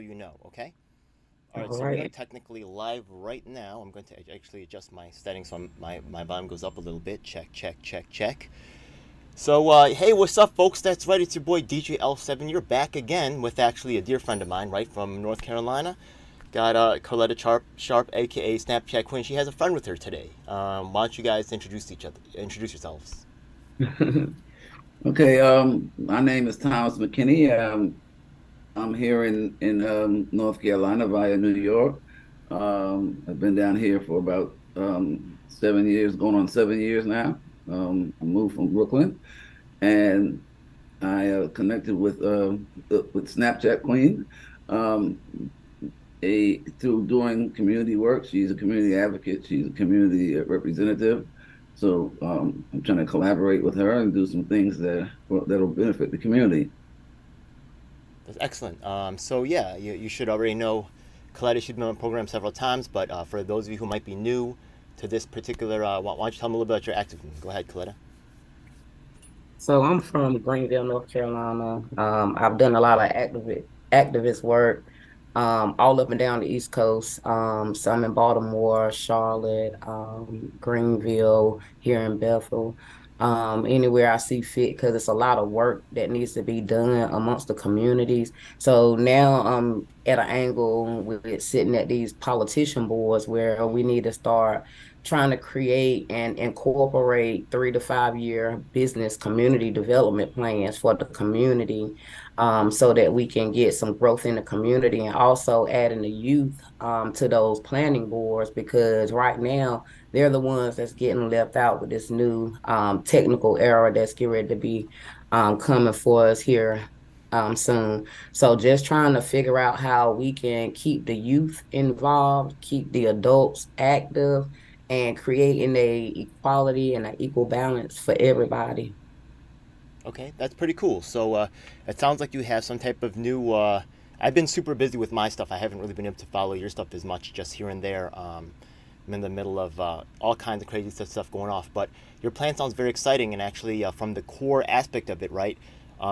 you know, okay? All right, All so we are right. technically live right now. I'm going to actually adjust my settings so my volume goes up a little bit. Check, check, check, check. So, hey, what's up, folks? That's right, it's your boy DJ L7. You're back again with actually a dear friend of mine, right, from North Carolina. Got Colleta Sharpe, aka Snapchat Queen. She has a friend with her today. Why don't you guys introduce yourselves? Okay, my name is Thomas McKinney. I'm here in North Carolina via New York. I've been down here for about 7 years, going on 7 years now. I moved from Brooklyn, and I connected with Snapchat Queen um, through doing community work. She's a community advocate. She's a community representative. So I'm trying to collaborate with her and do some things that'll benefit the community. That's excellent. So yeah, you should already know Colleta. She's been on the program several times, but for those of you who might be new to this particular, why don't you tell me a little bit about your activism? Go ahead, Colleta. So I'm from Greenville, North Carolina. I've done a lot of activist work, all up and down the East Coast. Some in Baltimore, Charlotte, Greenville, here in Bethel. Anywhere I see fit, because it's a lot of work that needs to be done amongst the communities. So now I'm at an angle with sitting at these politician boards where we need to start trying to create and incorporate 3 to 5 year business community development plans for the community, so that we can get some growth in the community, and also adding the youth to those planning boards, because right now they're the ones that's getting left out with this new technical era that's getting ready to be coming for us here soon. So just trying to figure out how we can keep the youth involved, keep the adults active, and creating a equality and an equal balance for everybody. Okay, that's pretty cool. So it sounds like you have some type of new. I've been super busy with my stuff. I haven't really been able to follow your stuff as much, just here and there. I'm in the middle of all kinds of crazy stuff going off. But your plan sounds very exciting, and actually, from the core aspect of it, right?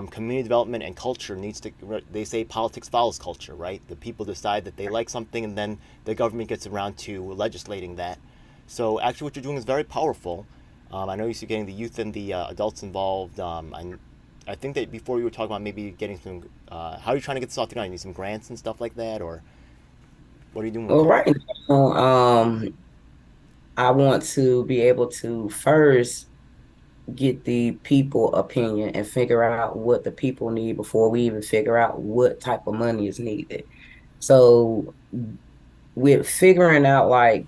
Community development and culture needs to. They say politics follows culture, right? The people decide that they like something, and then the government gets around to legislating that. So actually, what you're doing is very powerful. I know you're getting the youth and the adults involved. I think that before you were talking about maybe getting some. How are you trying to get this off the ground? You need some grants and stuff like that, or what are you doing with Well, that? right now, I want to be able to first get the people opinion and figure out what the people need before we even figure out what type of money is needed. So with figuring out, like,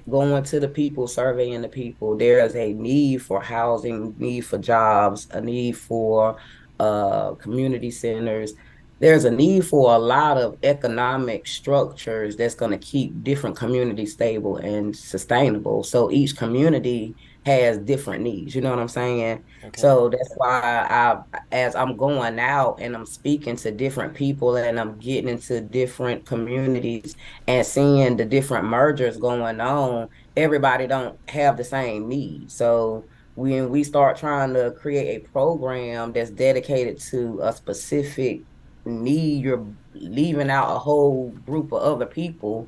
going to the people, surveying the people, there's a need for housing, need for jobs, a need for community centers. There's a need for a lot of economic structures that's going to keep different communities stable and sustainable. So each community has different needs. You know what I'm saying? Okay. So that's why as I'm going out and I'm speaking to different people and I'm getting into different communities and seeing the different mergers going on, everybody don't have the same needs. So when we start trying to create a program that's dedicated to a specific need, you're leaving out a whole group of other people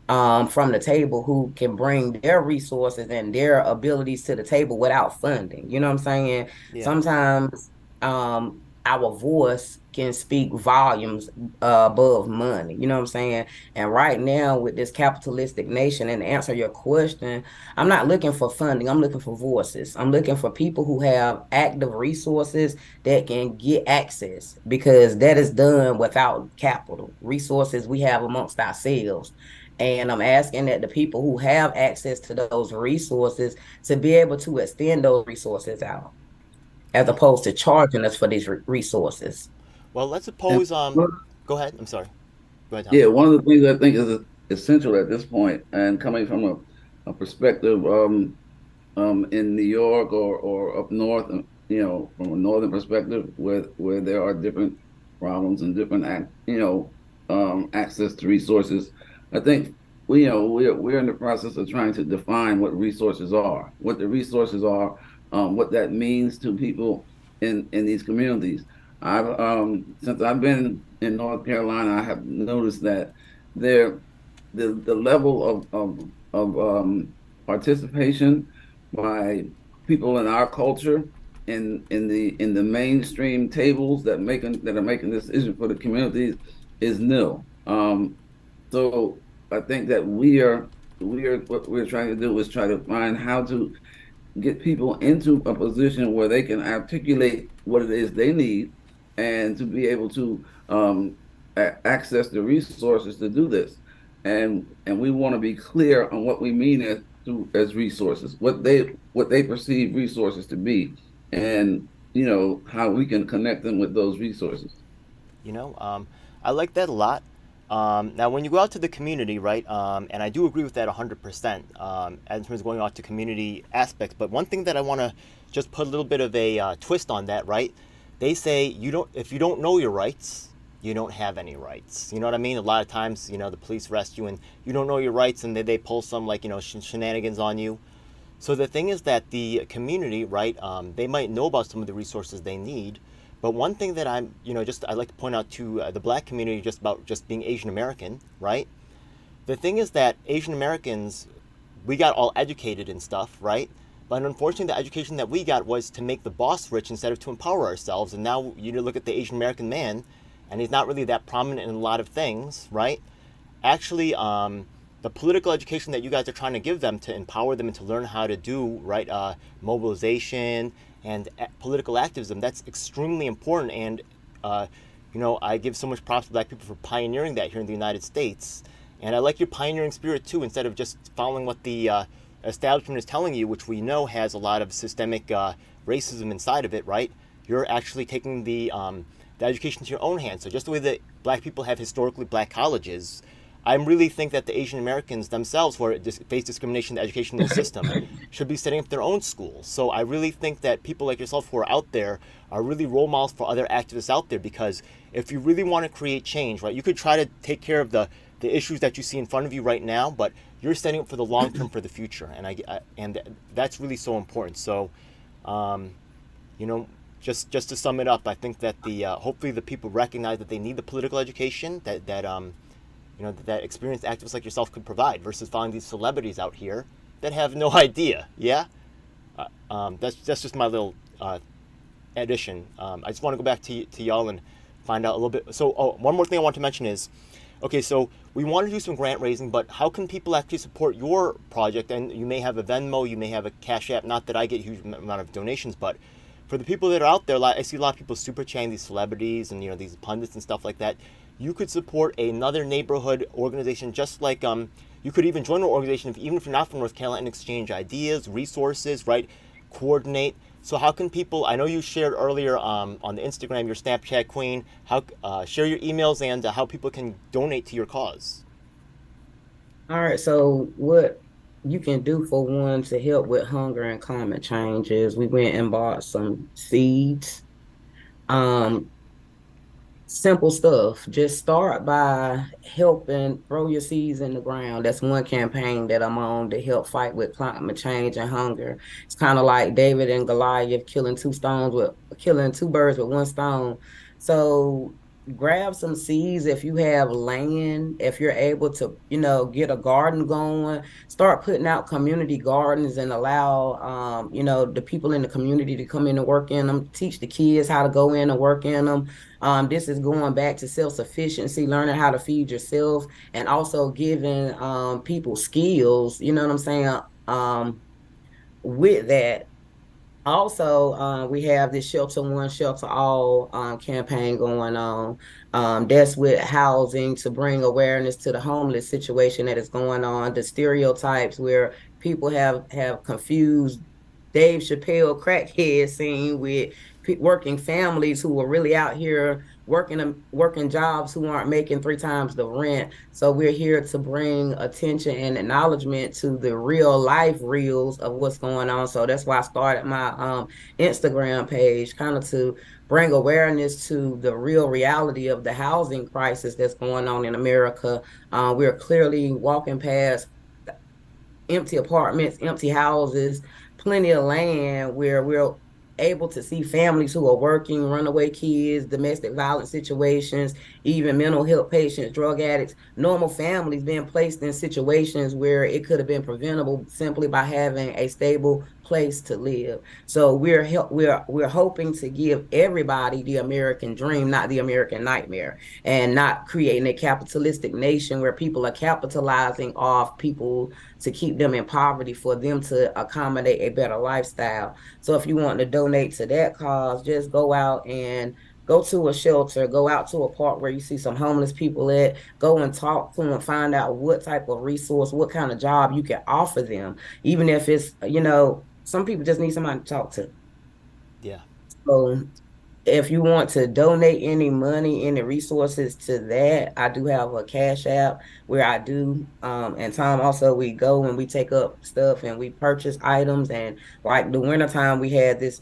from the table who can bring their resources and their abilities to the table without funding. You know what I'm saying? Yeah. Sometimes our voice can speak volumes above money. You know what I'm saying? And right now, with this capitalistic nation, and to answer your question, I'm not looking for funding. I'm looking for voices. I'm looking for people who have active resources that can get access, because that is done without capital. Resources we have amongst ourselves. And I'm asking that the people who have access to those resources to be able to extend those resources out, as Okay. opposed to charging us for these resources. Well, let's And suppose. Go ahead. I'm sorry. Go ahead, yeah, Thomas. one of the things I think is essential at this point, and coming from a perspective in New York or up north, from a northern perspective, where there are different problems and different access to resources. I think we're in the process of trying to define what resources are, what the resources are, what that means to people in these communities. I've since I've been in North Carolina, I have noticed that there the level of participation by people in our culture in the mainstream tables that are making decisions for the communities is nil. So I think that we are what we're trying to do is try to find how to get people into a position where they can articulate what it is they need and to be able to access the resources to do this. And we want to be clear on what we mean as resources, what they perceive resources to be, and how we can connect them with those resources. You know, I like that a lot. Now, when you go out to the community, right, and I do agree with that 100%, in terms of going out to community aspects. But one thing that I want to just put a little bit of a twist on that, right? They say if you don't know your rights, you don't have any rights. You know what I mean? A lot of times, the police arrest you and you don't know your rights, and they pull some like shenanigans on you. So the thing is that the community, right? They might know about some of the resources they need, but one thing that I like to point out to the black community, just about just being Asian American, right? The thing is that Asian Americans, we got all educated and stuff, right? But unfortunately, the education that we got was to make the boss rich instead of to empower ourselves. And now you look at the Asian American man, and he's not really that prominent in a lot of things, right? Actually, the political education that you guys are trying to give them to empower them and to learn how to do right mobilization and political activism, that's extremely important. And I give so much props to black people for pioneering that here in the United States. And I like your pioneering spirit too, instead of just following what the establishment is telling you, which we know has a lot of systemic racism inside of it, right? You're actually taking the education into your own hands. So just the way that black people have historically black colleges, I really think that the Asian Americans themselves, who face discrimination in the educational system, should be setting up their own schools. So I really think that people like yourself who are out there are really role models for other activists out there, because if you really want to create change, right, you could try to take care of the issues that you see in front of you right now, but you're setting up for the long term, for the future, and that's really so important. So, um, you know, just to sum it up, I think that the hopefully the people recognize that they need the political education that experienced activists like yourself could provide, versus following these celebrities out here that have no idea. Yeah, that's just my little addition. I just want to go back to y'all and find out a little bit. So, one more thing I want to mention is, okay, so we want to do some grant raising, but how can people actually support your project? And you may have a Venmo, you may have a Cash App. Not that I get a huge amount of donations, but for the people that are out there, I see a lot of people super chatting these celebrities and these pundits and stuff like that. You could support another neighborhood organization, just like you could even join an organization even if you're not from North Carolina, and exchange ideas, resources, right? Coordinate. So how can people? I know you shared earlier on the Instagram your Snapchat queen. How share your emails and how people can donate to your cause. All right, so what you can do for one to help with hunger and climate change is we went and bought some seeds. Um, Simple stuff. Just start by helping throw your seeds in the ground. That's one campaign that I'm on to help fight with climate change and hunger. It's kind of like David and Goliath killing two birds with one stone. So grab some seeds if you have land, if you're able to, get a garden going, start putting out community gardens and allow the people in the community to come in and work in them, teach the kids how to go in and work in them. This is going back to self-sufficiency, learning how to feed yourself, and also giving people skills, you know what I'm saying? With that, also, we have this Shelter One, Shelter All campaign going on. That's with housing to bring awareness to the homeless situation that is going on, the stereotypes where people have confused Dave Chappelle crackhead scene with working families who are really out here working jobs who aren't making three times the rent. So we're here to bring attention and acknowledgement to the real life reels of what's going on. So that's why I started my Instagram page, kind of to bring awareness to the real reality of the housing crisis that's going on in America. We're clearly walking past empty apartments, empty houses, plenty of land where we're able to see families who are working, runaway kids, domestic violence situations, even mental health patients, drug addicts, normal families being placed in situations where it could have been preventable simply by having a stable place to live. So we're hoping to give everybody the American dream, not the American nightmare, and not creating a capitalistic nation where people are capitalizing off people to keep them in poverty for them to accommodate a better lifestyle. So if you want to donate to that cause, just go out and go to a shelter, go out to a park where you see some homeless people at, go and talk to them, find out what type of resource, what kind of job you can offer them, even if it's, some people just need somebody to talk to. Yeah. So if you want to donate any money, any resources to that, I do have a cash app where I do. And Tom, also we go and we take up stuff and we purchase items. And like the wintertime, we had this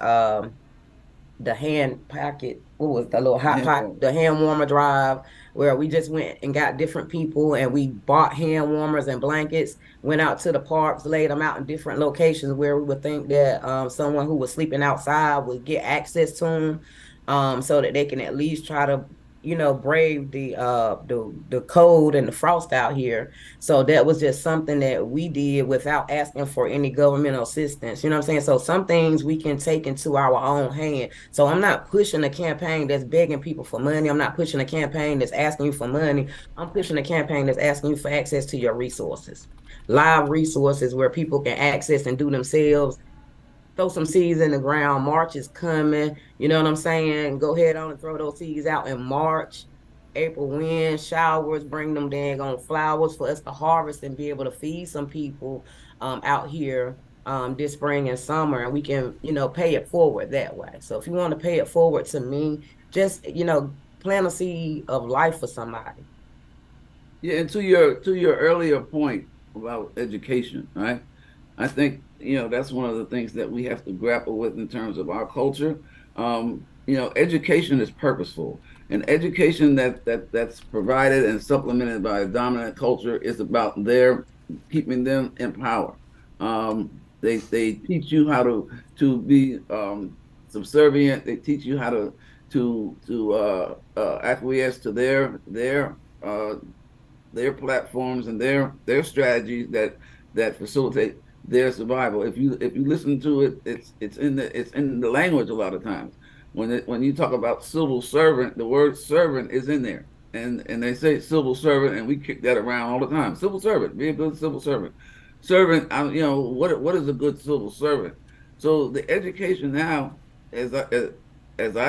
the hand pocket, what was the little hot pot, the hand warmer drive, where we just went and got different people and we bought hand warmers and blankets, went out to the parks, laid them out in different locations where we would think that someone who was sleeping outside would get access to them, so that they can at least try to brave the cold and the frost out here. So that was just something that we did without asking for any governmental assistance. You know what I'm saying? So some things we can take into our own hand. So I'm not pushing a campaign that's begging people for money. I'm not pushing a campaign that's asking you for money. I'm pushing a campaign that's asking you for access to your resources, live resources where people can access and do themselves. Throw some seeds in the ground. March is coming. You know what I'm saying? Go ahead on and throw those seeds out in March. April wind showers, bring them dang on flowers for us to harvest and be able to feed some people out here this spring and summer. And we can, pay it forward that way. So if you want to pay it forward to me, just, plant a seed of life for somebody. Yeah, and to your earlier point about education, right? I think that's one of the things that we have to grapple with in terms of our culture. Education is purposeful, and education that's provided and supplemented by a dominant culture is about their keeping them in power. They teach you how to be subservient. They teach you how to acquiesce to their platforms and their strategies that facilitate their survival. If you listen to it, it's in the language a lot of times. When you talk about civil servant, the word servant is in there. And they say civil servant, and we kick that around all the time. Civil servant, be a good civil servant. Servant, what is a good civil servant? So the education now, as I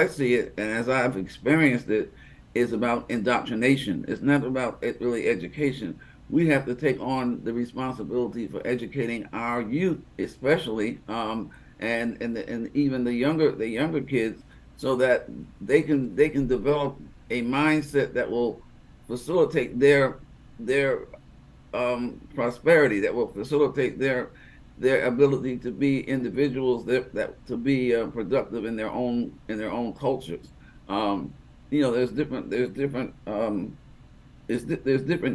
see it, and as I've experienced it, is about indoctrination. It's not about really education. We have to take on the responsibility for educating our youth, especially, and even the younger kids, so that they can develop a mindset that will facilitate their prosperity, that will facilitate their ability to be individuals that to be productive in their own cultures. Um, there's different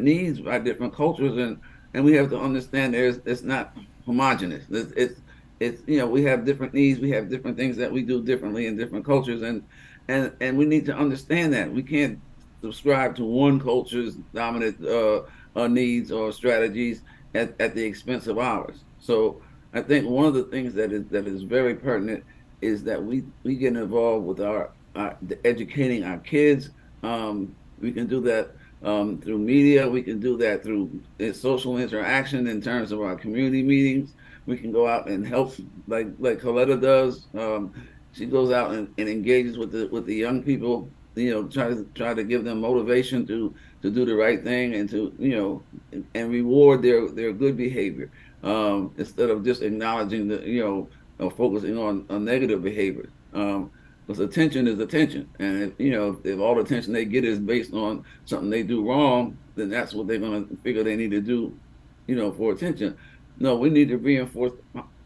needs by different cultures, and we have to understand it's not homogenous. We have different needs, we have different things that we do differently in different cultures, and we need to understand that we can't subscribe to one culture's dominant needs or strategies at the expense of ours. So I think one of the things that is very pertinent is that we get involved with educating our kids. We can do that through media. We can do that through social interaction in terms of our community meetings. We can go out and help, like Colleta does. She goes out and engages with the young people. Try to give them motivation to do the right thing, and and reward their good behavior, instead of just acknowledging or focusing on negative behaviors. Because attention is attention, and if all the attention they get is based on something they do wrong, then that's what they're going to figure they need to do, for attention. No, we need to reinforce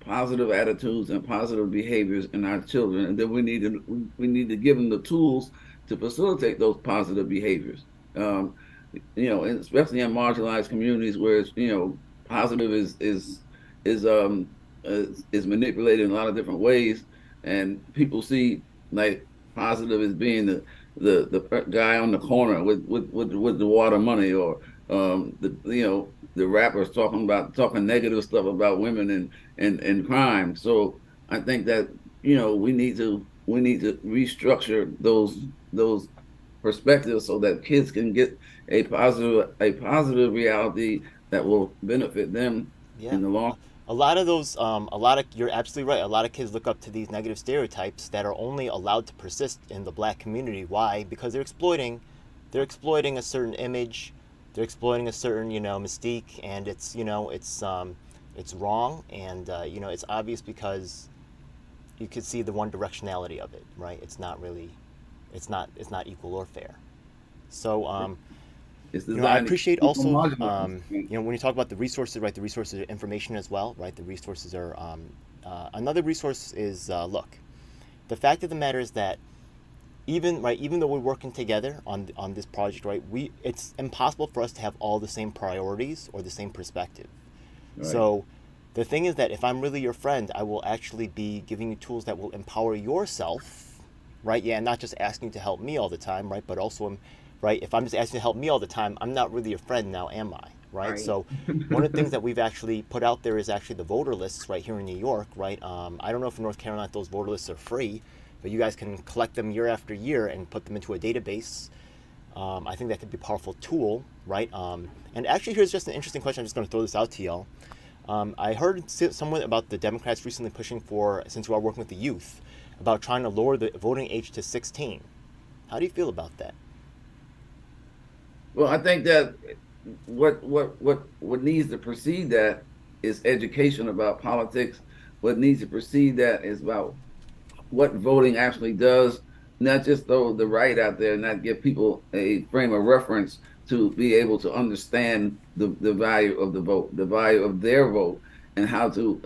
positive attitudes and positive behaviors in our children, and then we need to give them the tools to facilitate those positive behaviors. And especially in marginalized communities where positive is manipulated in a lot of different ways. and people see like positive as being the guy on the corner with the water money, or the the rappers talking negative stuff about women and crime. So I think that we need to restructure those perspectives so that kids can get a positive reality that will benefit them Yeah. in the long. A lot of those, you're absolutely right. A lot of kids look up to these negative stereotypes that are only allowed to persist in the black community. Why? Because they're exploiting a certain image, they're exploiting a certain, mystique, and it's wrong, and it's obvious because you could see the one directionality of it, right? It's not equal or fair. So, It's I designed to appreciate keep them also, marginalized. when you talk about the resources, right? The resources are information as well, right? The resources are another resource is look. The fact of the matter is that even though we're working together on this project, right? It's impossible for us to have all the same priorities or the same perspective. Right. So, the thing is that if I'm really your friend, I will actually be giving you tools that will empower yourself, right? Yeah, and not just asking you to help me all the time, right? But also, right? If I'm just asking you to help me all the time, I'm not really your friend now, am I? Right? Right. So, one of the things that we've actually put out there is actually the voter lists right here in New York, right? I don't know if in North Carolina those voter lists are free, but you guys can collect them year after year and put them into a database. I think that could be a powerful tool, right? And actually, here's just an interesting question. I'm just going to throw this out to y'all. I heard someone about the Democrats recently pushing for, since you are working with the youth, about trying to lower the voting age to 16. How do you feel about that? Well, I think that what needs to precede that is education about politics. What needs to precede that is about what voting actually does, not just throw the right out there, and not give people a frame of reference to be able to understand the value of the vote, the value of their vote, and how to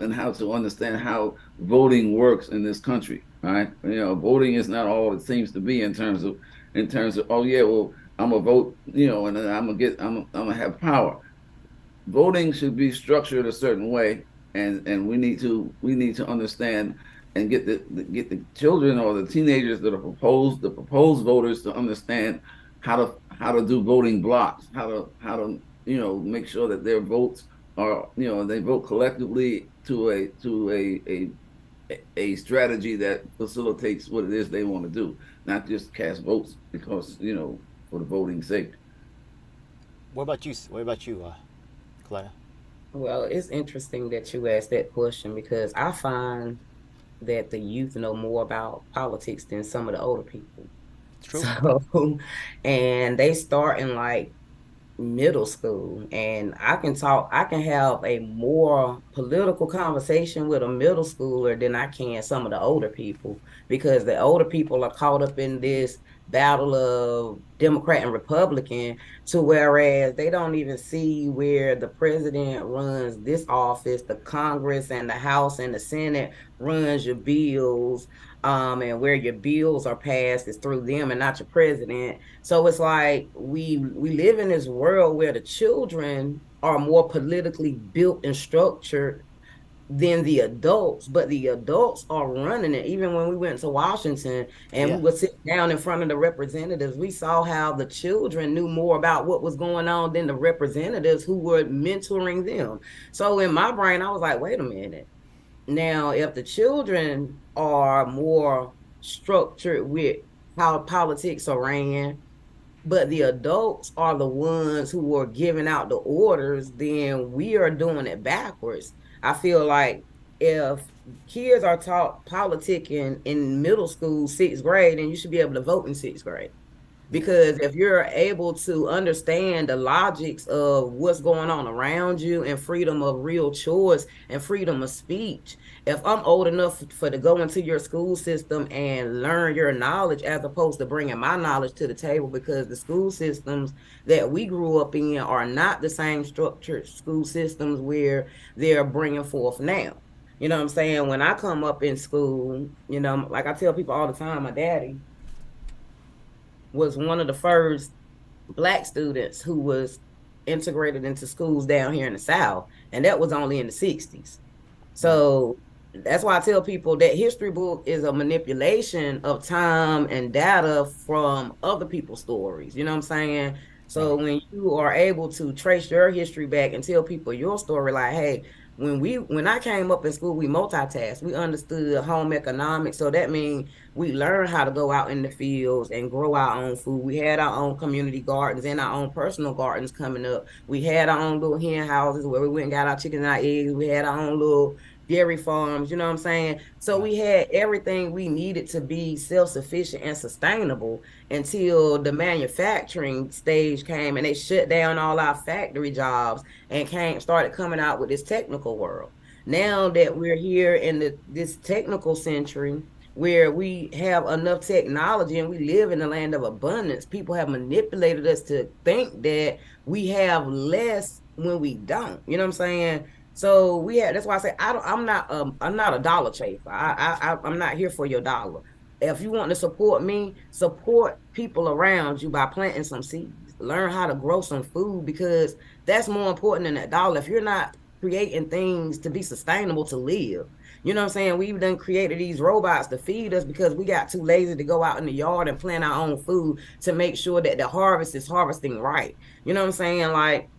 understand how voting works in this country. Right? Voting is not all it seems to be in terms of, oh yeah, well, I'm gonna vote, and then I'm gonna have power. Voting should be structured a certain way, and we need to understand and get the children or the teenagers that are proposed voters to understand how to do voting blocks, how to make sure that their votes are, they vote collectively to a strategy that facilitates what it is they want to do, not just cast votes because for the voting sake. What about you? What about you, Colleta? Well, it's interesting that you asked that question because I find that the youth know more about politics than some of the older people. It's true. So, and they start in like middle school, and I can have a more political conversation with a middle schooler than I can some of the older people, because the older people are caught up in this battle of Democrat and Republican, to whereas they don't even see where the president runs this office, the Congress and the House and the Senate runs your bills, and where your bills are passed is through them and not your president. So it's like we live in this world where the children are more politically built and structured than the adults, but the adults are running it. Even when we went to Washington and we Yeah. would sit down in front of the representatives, we saw how the children knew more about what was going on than the representatives who were mentoring them. So in my brain, I was like, wait a minute. Now, if the children are more structured with how politics are ran, but the adults are the ones who are giving out the orders, then we are doing it backwards. I feel like if kids are taught politicking in middle school, sixth grade, then you should be able to vote in sixth grade. Yeah. Because if you're able to understand the logics of what's going on around you and freedom of real choice and freedom of speech, if I'm old enough for to go into your school system and learn your knowledge as opposed to bringing my knowledge to the table, because the school systems that we grew up in are not the same structured school systems where they're bringing forth now. You know what I'm saying? When I come up in school, like I tell people all the time, my daddy was one of the first Black students who was integrated into schools down here in the South, and that was only in the 60s. Wow. So That's why I tell people that history book is a manipulation of time and data from other people's stories. You know what I'm saying? So Right. when you are able to trace your history back and tell people your story, like, hey, when I came up in school, we multitasked. We understood home economics. So that means we learned how to go out in the fields and grow our own food. We had our own community gardens and our own personal gardens coming up. We had our own little hen houses where we went and got our chickens and our eggs. We had our own little dairy farms, you know what I'm saying? So Right. we had everything we needed to be self-sufficient and sustainable until the manufacturing stage came and they shut down all our factory jobs and started coming out with this technical world. Right. Now that we're here in this technical century where we have enough technology and we live in the land of abundance, people have manipulated us to think that we have less when we don't. You know what I'm saying? So we had. That's why I say I'm not a dollar chaser. I'm not here for your dollar. If you want to support me, support people around you by planting some seeds. Learn how to grow some food because that's more important than that dollar. If you're not creating things to be sustainable to live, you know what I'm saying? We've done created these robots to feed us because we got too lazy to go out in the yard and plant our own food to make sure that the harvest is harvesting right. You know what I'm saying? Like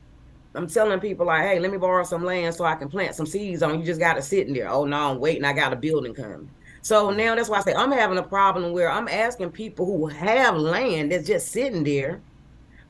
I'm telling people like, hey, let me borrow some land so I can plant some seeds on. You just got to sit in there. Oh no, I'm waiting. I got a building coming. So Right. now that's why I say I'm having a problem where I'm asking people who have land that's just sitting there,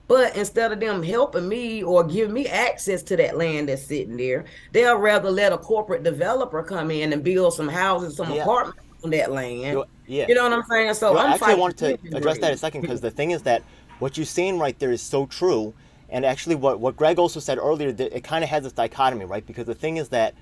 but instead of them helping me or giving me access to that land that's sitting there, they'll rather let a corporate developer come in and build some houses, some Yeah. apartments on that land. Yeah. You know what I'm saying? So I'm Actually, I fighting wanted to chicken address that in a race. second because the thing is that what you're saying right there is so true. And actually, what Greg also said earlier, that it kind of has this dichotomy, right? Because the thing is that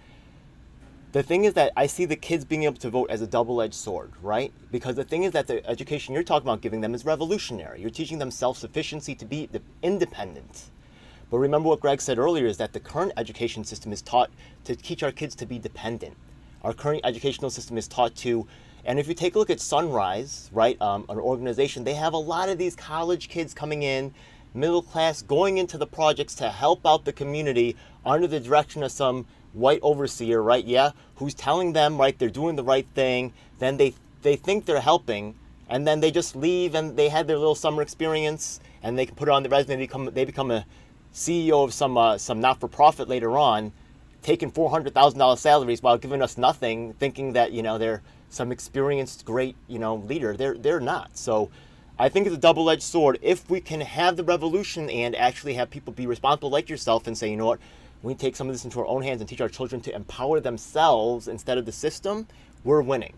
I see the kids being able to vote as a double-edged sword, right? Because the thing is that the education you're talking about giving them is revolutionary. You're teaching them self-sufficiency to be independent. But remember what Greg said earlier is that the current education system is taught to teach our kids to be dependent. Our current educational system is taught to, and if you take a look at Sunrise, right, an organization, they have a lot of these college kids coming in, middle class, going into the projects to help out the community under the direction of some white overseer, right? Yeah, who's telling them, right, they're doing the right thing. Then they think they're helping, and then they just leave and they had their little summer experience, and they can put it on the resume. They become a CEO of some not for profit later on, taking $400,000 salaries while giving us nothing, thinking that they're some experienced great leader. They're not. So I think it's a double-edged sword. If we can have the revolution and actually have people be responsible like yourself and say, you know what, we take some of this into our own hands and teach our children to empower themselves instead of the system, we're winning.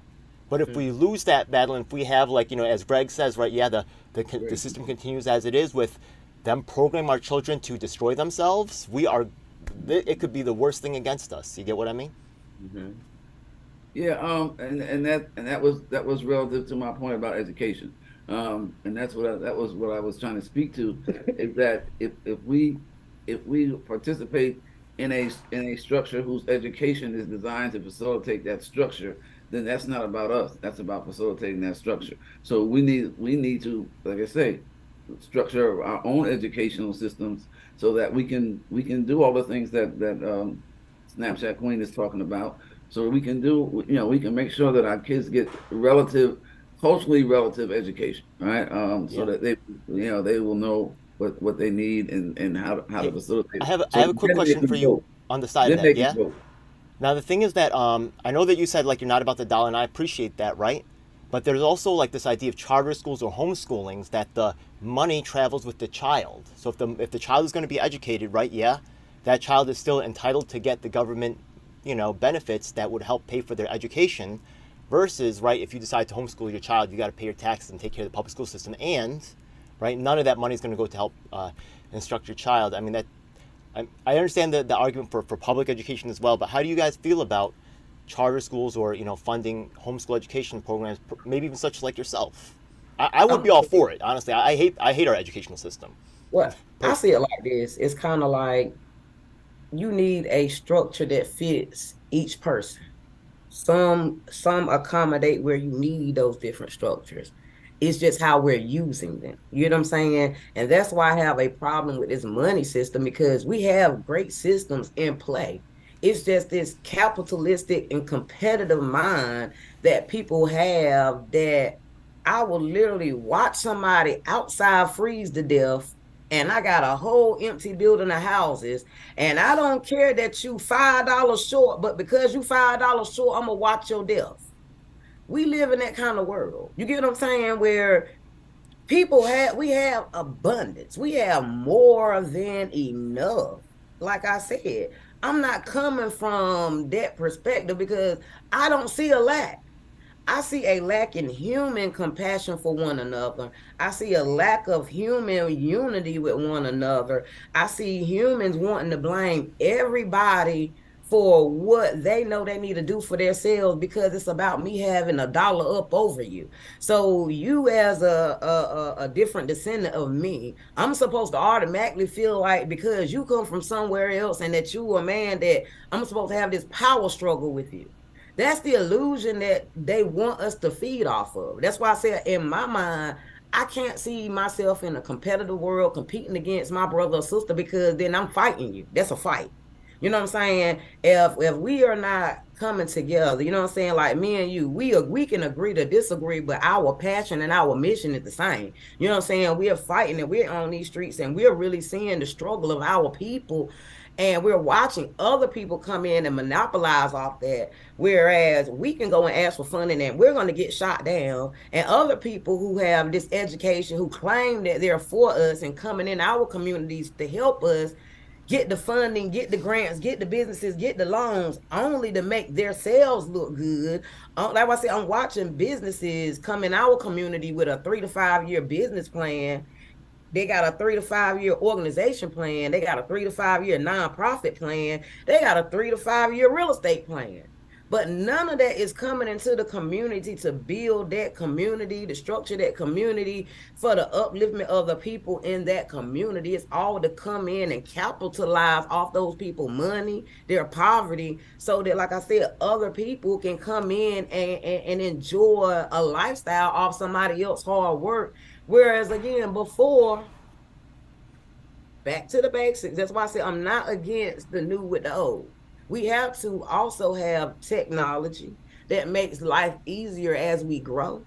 But if we lose that battle, and if we have, like, as Greg says, right, yeah, the system continues as it is with them programming our children to destroy themselves, it could be the worst thing against us. You get what I mean? Mm-hmm. Yeah, and that was relative to my point about education. And that was what I was trying to speak to, is that if we participate in a structure whose education is designed to facilitate that structure, then that's not about us. That's about facilitating that structure. So we need to, like I say, structure our own educational systems so that we can do all the things that Snapchat Queen is talking about. So we can make sure that our kids get culturally relative education, right? So Yeah. that they will know what they need and how to Hey, facilitate I it. have I So have a quick then they question for can you vote. on the side of Then that. they can Yeah. vote. Now the thing is that I know that you said like you're not about the dollar, and I appreciate that, right? But there's also like this idea of charter schools or homeschoolings that the money travels with the child. So if the child is going to be educated, right? Yeah, that child is still entitled to get the government, benefits that would help pay for their education. Versus, right, if you decide to homeschool your child, you got to pay your taxes and take care of the public school system, and right, none of that money is going to go to help instruct your child. I mean that I understand the argument for public education as well, but how do you guys feel about charter schools or funding homeschool education programs, maybe even such like yourself? I would be all for it, honestly. I hate our educational system What I see personally. it like this, it's kind of like you need a structure that fits each person. Some accommodate where you need those different structures. It's just how we're using them. You know what I'm saying? And that's why I have a problem with this money system because we have great systems in play. It's just this capitalistic and competitive mind that people have, that I will literally watch somebody outside freeze to death, and I got a whole empty building of houses, and I don't care that you $5 short, but because you $5 short, I'm gonna watch your death. We live in that kind of world. You get what I'm saying? Where we have abundance. We have more than enough. Like I said, I'm not coming from that perspective because I don't see a lack. I see a lack in human compassion for one another. I see a lack of human unity with one another. I see humans wanting to blame everybody for what they know they need to do for themselves because it's about me having a dollar up over you. So you, as a different descendant of me, I'm supposed to automatically feel like because you come from somewhere else and that you a man, that I'm supposed to have this power struggle with you. That's the illusion that they want us to feed off of. That's why I said in my mind, I can't see myself in a competitive world competing against my brother or sister because then I'm fighting you. That's a fight. You know what I'm saying? If we are not coming together, you know what I'm saying? Like me and you, we can agree to disagree, but our passion and our mission is the same. You know what I'm saying? We are fighting and we're on these streets and we're really seeing the struggle of our people, and we're watching other people come in and monopolize off that. Whereas we can go and ask for funding and we're going to get shot down. And other people who have this education, who claim that they're for us and coming in our communities to help us get the funding, get the grants, get the businesses, get the loans, only to make their sales look good. Like I said, I'm watching businesses come in our community with a 3 to 5 year business plan. They got a 3 to 5 year organization plan. They got a 3 to 5 year nonprofit plan. They got a 3 to 5 year real estate plan. But none of that is coming into the community to build that community, to structure that community for the upliftment of the people in that community. It's all to come in and capitalize off those people money, their poverty, so that, like I said, other people can come in and enjoy a lifestyle off somebody else's hard work. Whereas again, before, back to the basics. That's why I say I'm not against the new with the old. We have to also have technology that makes life easier as we grow.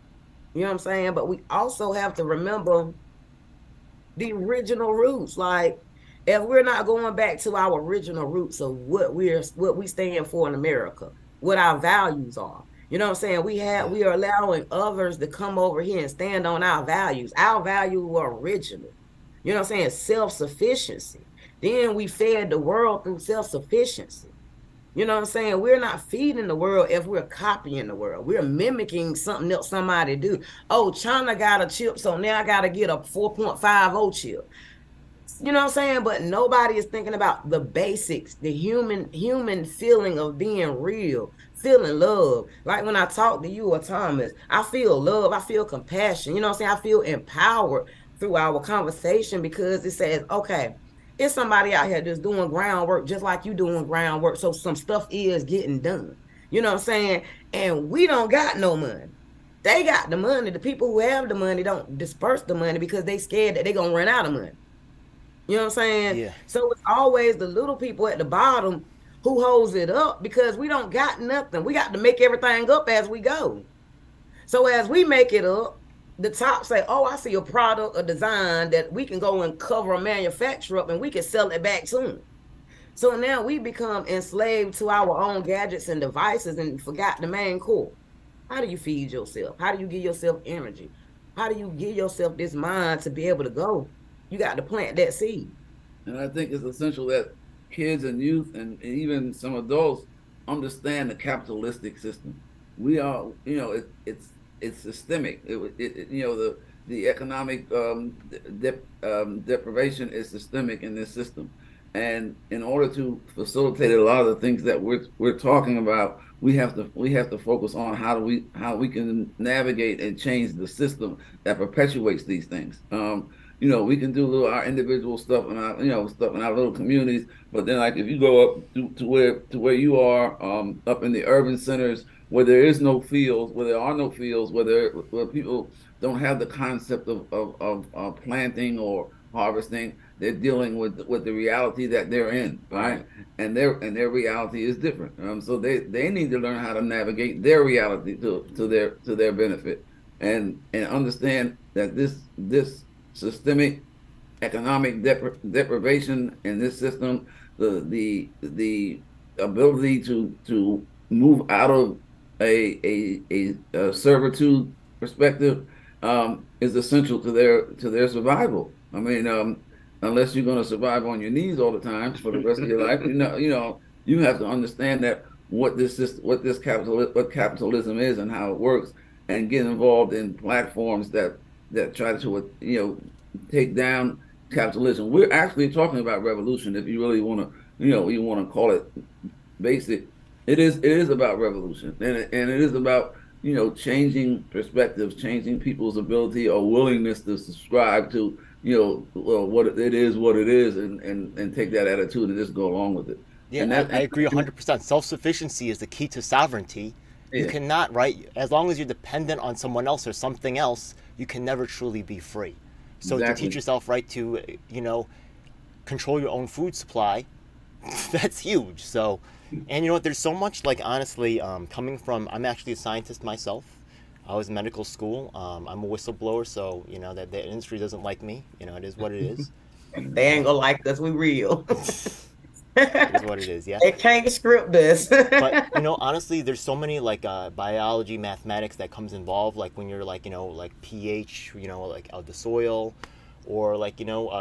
You know what I'm saying? But we also have to remember the original roots. Like, if we're not going back to our original roots of what we stand for in America, what our values are. You know what I'm saying? We are allowing others to come over here and stand on our values. Our values were original. You know what I'm saying? Self-sufficiency. Then we fed the world through self-sufficiency. You know what I'm saying? We're not feeding the world if we're copying the world. We're mimicking something else somebody do. Oh, China got a chip, so now I got to get a 4.50 chip. You know what I'm saying? But nobody is thinking about the basics, the human feeling of being real, feeling love. Like when I talk to you or Thomas, I feel love, I feel compassion. You know what I'm saying? I feel empowered through our conversation because it says, okay, it's somebody out here that's doing groundwork just like you doing groundwork. So some stuff is getting done. You know what I'm saying? And we don't got no money. They got the money. The people who have the money don't disperse the money because they scared that they're gonna run out of money. You know what I'm saying? Yeah. So it's always the little people at the bottom who holds it up because we don't got nothing. We got to make everything up as we go. So as we make it up, the top say, oh, I see a product, a design that we can go and cover a manufacturer up and we can sell it back soon. So now we become enslaved to our own gadgets and devices and forgot the main core. How do you feed yourself? How do you give yourself energy? How do you give yourself this mind to be able to go? You got to plant that seed. And I think it's essential that kids and youth and even some adults understand the capitalistic system. We are, it's systemic. The economic deprivation is systemic in this system. And in order to facilitate a lot of the things that we're talking about, we have to focus on how we can navigate and change the system that perpetuates these things. We can do our individual stuff in our little communities, but then like if you go up to where you are, up in the urban centers where there is no fields, where there are no fields, where people don't have the concept of planting harvesting. They're dealing with the reality that they're in, right? And their reality is different. So they need to learn how to navigate their reality to their benefit, and understand that this systemic economic deprivation in this system, the ability to move out of a servitude perspective, is essential to their survival. I mean, unless you're going to survive on your knees all the time for the rest of your life, you have to understand that what capitalism is and how it works, and get involved in platforms that try to take down capitalism. We're actually talking about revolution. If you really want to, you want to call it basic, it is about revolution, and it is about changing perspectives, changing people's ability or willingness to subscribe to well, what it is, and take that attitude and just go along with it. Yeah, And I that agree 100%. Self sufficiency is the key to sovereignty. You yeah, cannot, right? As long as you're dependent on someone else or something else, you can never truly be free. So to teach exactly. yourself, right, to, control your own food supply, that's huge. So, and you know what? There's so much, like, honestly, coming from, I'm actually a scientist myself. I was in medical school. I'm a whistleblower, so, that the industry doesn't like me. It is what it is. They ain't gonna like us. We real. It is what it is, yeah. They can't script us. But honestly, there's so many like biology, mathematics that comes involved. Like when you're like like pH, like of the soil, or like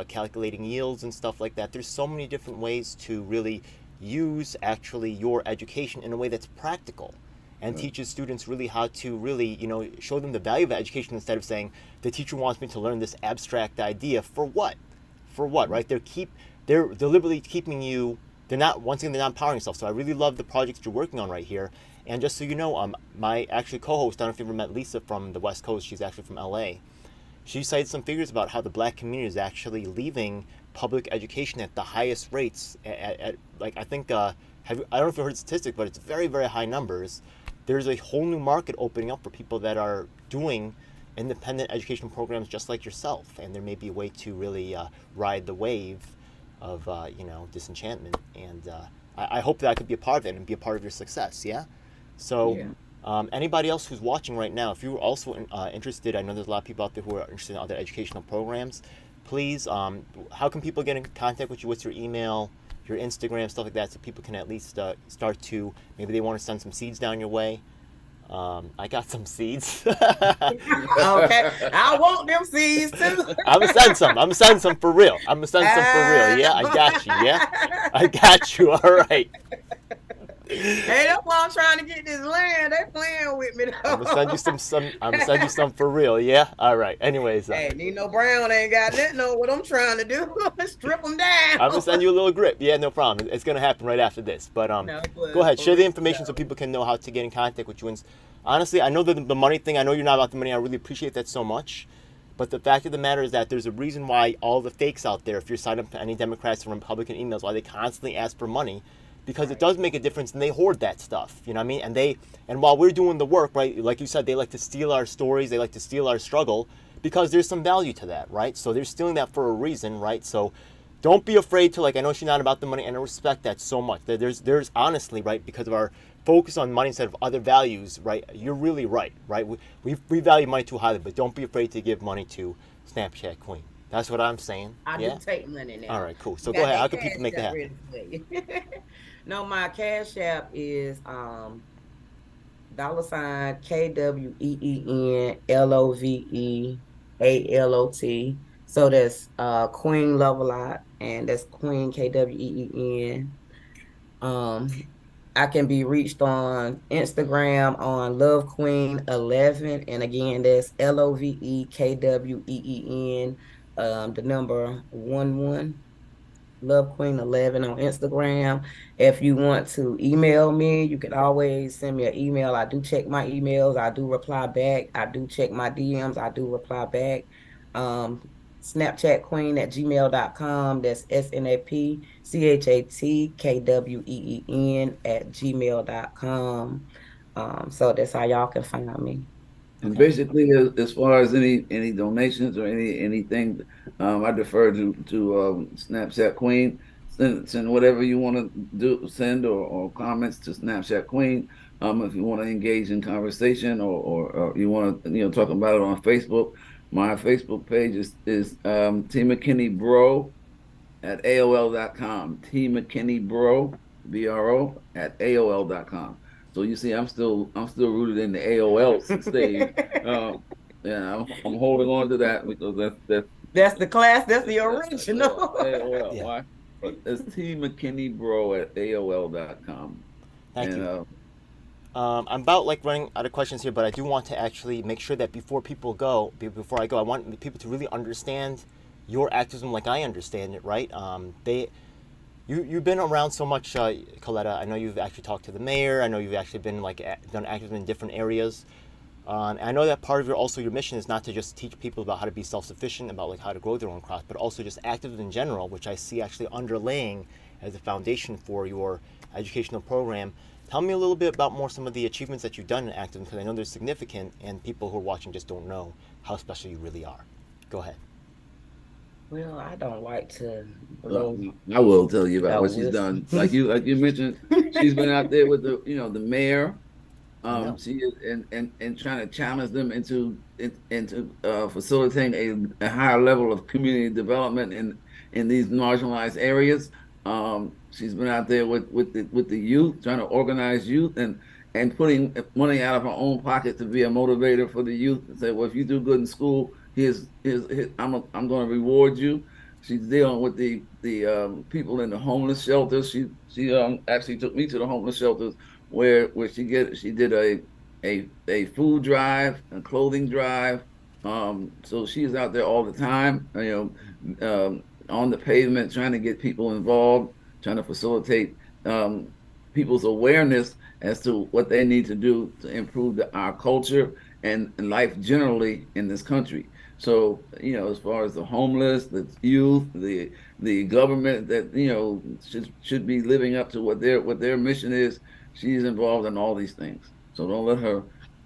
calculating yields and stuff like that. There's so many different ways to really use actually your education in a way that's practical, and teaches students really how to really show them the value of education instead of saying the teacher wants me to learn this abstract idea for what, right? They're deliberately keeping you. They're not once again they're not empowering yourself. So I really love the projects you're working on right here. And just so you know, my actually co-host, I don't know if you ever met Lisa from the West Coast. She's actually from LA. She cited some figures about how the black community is actually leaving public education at the highest rates. At like I think I don't know if you heard the statistic, but it's very very high numbers. There's a whole new market opening up for people that are doing independent educational programs just like yourself, and there may be a way to really ride the wave of disenchantment, and I hope that I could be a part of it and be a part of your success. Yeah. So, Yeah. anybody else who's watching right now, if you're also interested, I know there's a lot of people out there who are interested in other educational programs. Please, how can people get in contact with you? What's your email, your Instagram, stuff like that, so people can at least start to maybe they want to send some seeds down your way. I got some seeds. Okay. I want them seeds too. I'm gonna send some. I'm gonna send some for real. I'm gonna send some for real. Yeah, I got you. Yeah, I got you. All right. Hey, that's why I'm trying to get this land. They playing with me I'm though. gonna send you some. I'm gonna send you some for real. Yeah. All right. Anyways, Hey, Nino Brown ain't got nothing know what I'm trying to do. Strip them down. I'm gonna send you a little grip. Yeah, no problem. It's gonna happen right after this. But No, go but ahead, for share the real information so though. people can know how to get in contact with you. And honestly, I know the money thing. I know you're not about the money. I really appreciate that so much. But the fact of the matter is that there's a reason why all the fakes out there, if you're signed up to any Democrats or Republican emails, why they constantly ask for money, because it Right. does make a difference, and they hoard that stuff. You know what I mean? And while we're doing the work, right? Like you said, they like to steal our stories, they like to steal our struggle, because there's some value to that, right? So they're stealing that for a reason, right? So don't be afraid to, like, I know she's not about the money, and I respect that so much. There's honestly, right, because of our focus on money instead of other values, right? You're really right, right? We value money too highly, but don't be afraid to give money to Snapchat Queen. That's what I'm saying. I do Yeah. take money All now. right. Cool. So You go got ahead. How that can people cash make that app happen? ready for you. No, my cash app is $ KWEENLOVEALOT. So that's Queen Lovelot, and that's Queen KWEEN. Um, I can be reached on Instagram on Love Queen 11, and again that's LOVEKWEEN, the number 11. Love Queen 11 on Instagram. If you want to email me, you can always send me an email. I do check my emails. I do reply back. I do check my DMs. I do reply back. Um, Snapchat Queen at gmail.com. That's SNAPCHATKWEEN at gmail.com. So that's how y'all can find me. And Okay. basically, as far as any donations or anything, I defer to Snapchat Queen. Send whatever you want to do, send or comments to Snapchat Queen. If you want to engage in conversation or you want to talk about it on Facebook, my Facebook page is T McKinney Bro at AOL.com. T McKinney Bro, BRO at AOL.com. So you see, I'm still rooted in the AOL stage. Um, yeah, I'm holding on to that because That's the class. That's the yeah, original. AOL. Yeah. Why? But it's T McKinney Bro at AOL.com. Thank And you. I'm about like running out of questions here, but I do want to actually make sure that before I go, I want people to really understand your activism like I understand it. Right? You've been around so much, Colleta. I know you've actually talked to the mayor. I know you've actually been like done activism in different areas. And I know that part of your mission is not to just teach people about how to be self-sufficient, about like how to grow their own crops, but also just activism in general, which I see actually underlaying as a foundation for your educational program. Tell me a little bit about more some of the achievements that you've done in activism, because I know they're significant, and people who are watching just don't know how special you really are. Go ahead. Well, I don't like to uh, blow I will tell you about what she's whistle. done. Like you mentioned, she's been out there with the mayor. I know. She is and trying to challenge them into facilitating a higher level of community development in these marginalized areas. She's been out there with the youth, trying to organize youth and putting money out of her own pocket to be a motivator for the youth and say, well, if you do good in school, I'm going to reward you. She's dealing with the people in the homeless shelters. She actually took me to the homeless shelters where she did a food drive, a clothing drive. So she's out there all the time, on the pavement, trying to get people involved, trying to facilitate people's awareness as to what they need to do to improve our culture and life generally in this country. So, as far as the homeless, the youth, the government that should be living up to what their mission is, she's involved in all these things. So don't let her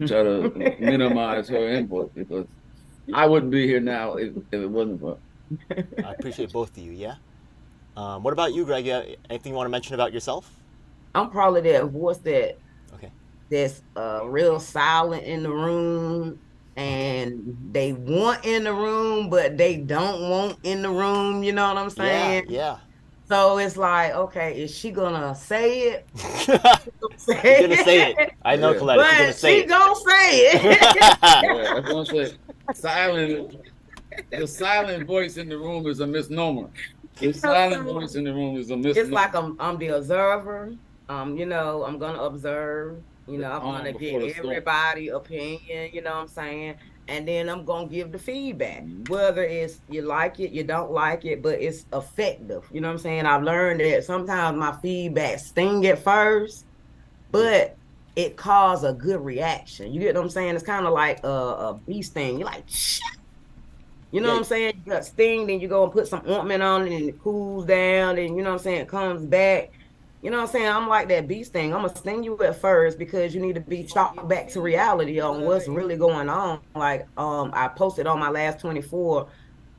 try to minimize her input because I wouldn't be here now if it wasn't for I appreciate both of you. Yeah. What about you, Greg? Anything you want to mention about yourself? I'm probably that voice Okay. that's real silent in the room, and they want in the room, but they don't want in the room. You know what I'm Yeah. saying? Yeah. So it's like, okay, is she gonna say it? She's gonna say it. Say I know, yeah. Coletta. She's gonna but say she it. gonna say it. Yeah, that's what I'm saying. Silent, the silent voice in the room is a misnomer. The silent voice in the room is a It's misnomer. like I'm the observer. I'm gonna observe. The I'm calm gonna before get the storm. everybody opinion. You know what I'm saying? And then I'm gonna give the feedback, Mhm. whether it's you like it, you don't like it, but it's effective. You know what I'm saying? I've learned that sometimes my feedback sting at first, Yeah. but it caused a good reaction. You get what I'm saying? It's kind of like a bee sting. You're like, you know Yeah. what I'm saying? You got sting, then you go and put some ointment on it and it cools down, and you know what I'm saying? It comes back. You know what I'm saying? I'm like that bee sting. I'm gonna sting you at first because you need to be chopped back to reality on what's really going on. Like I posted on my last 24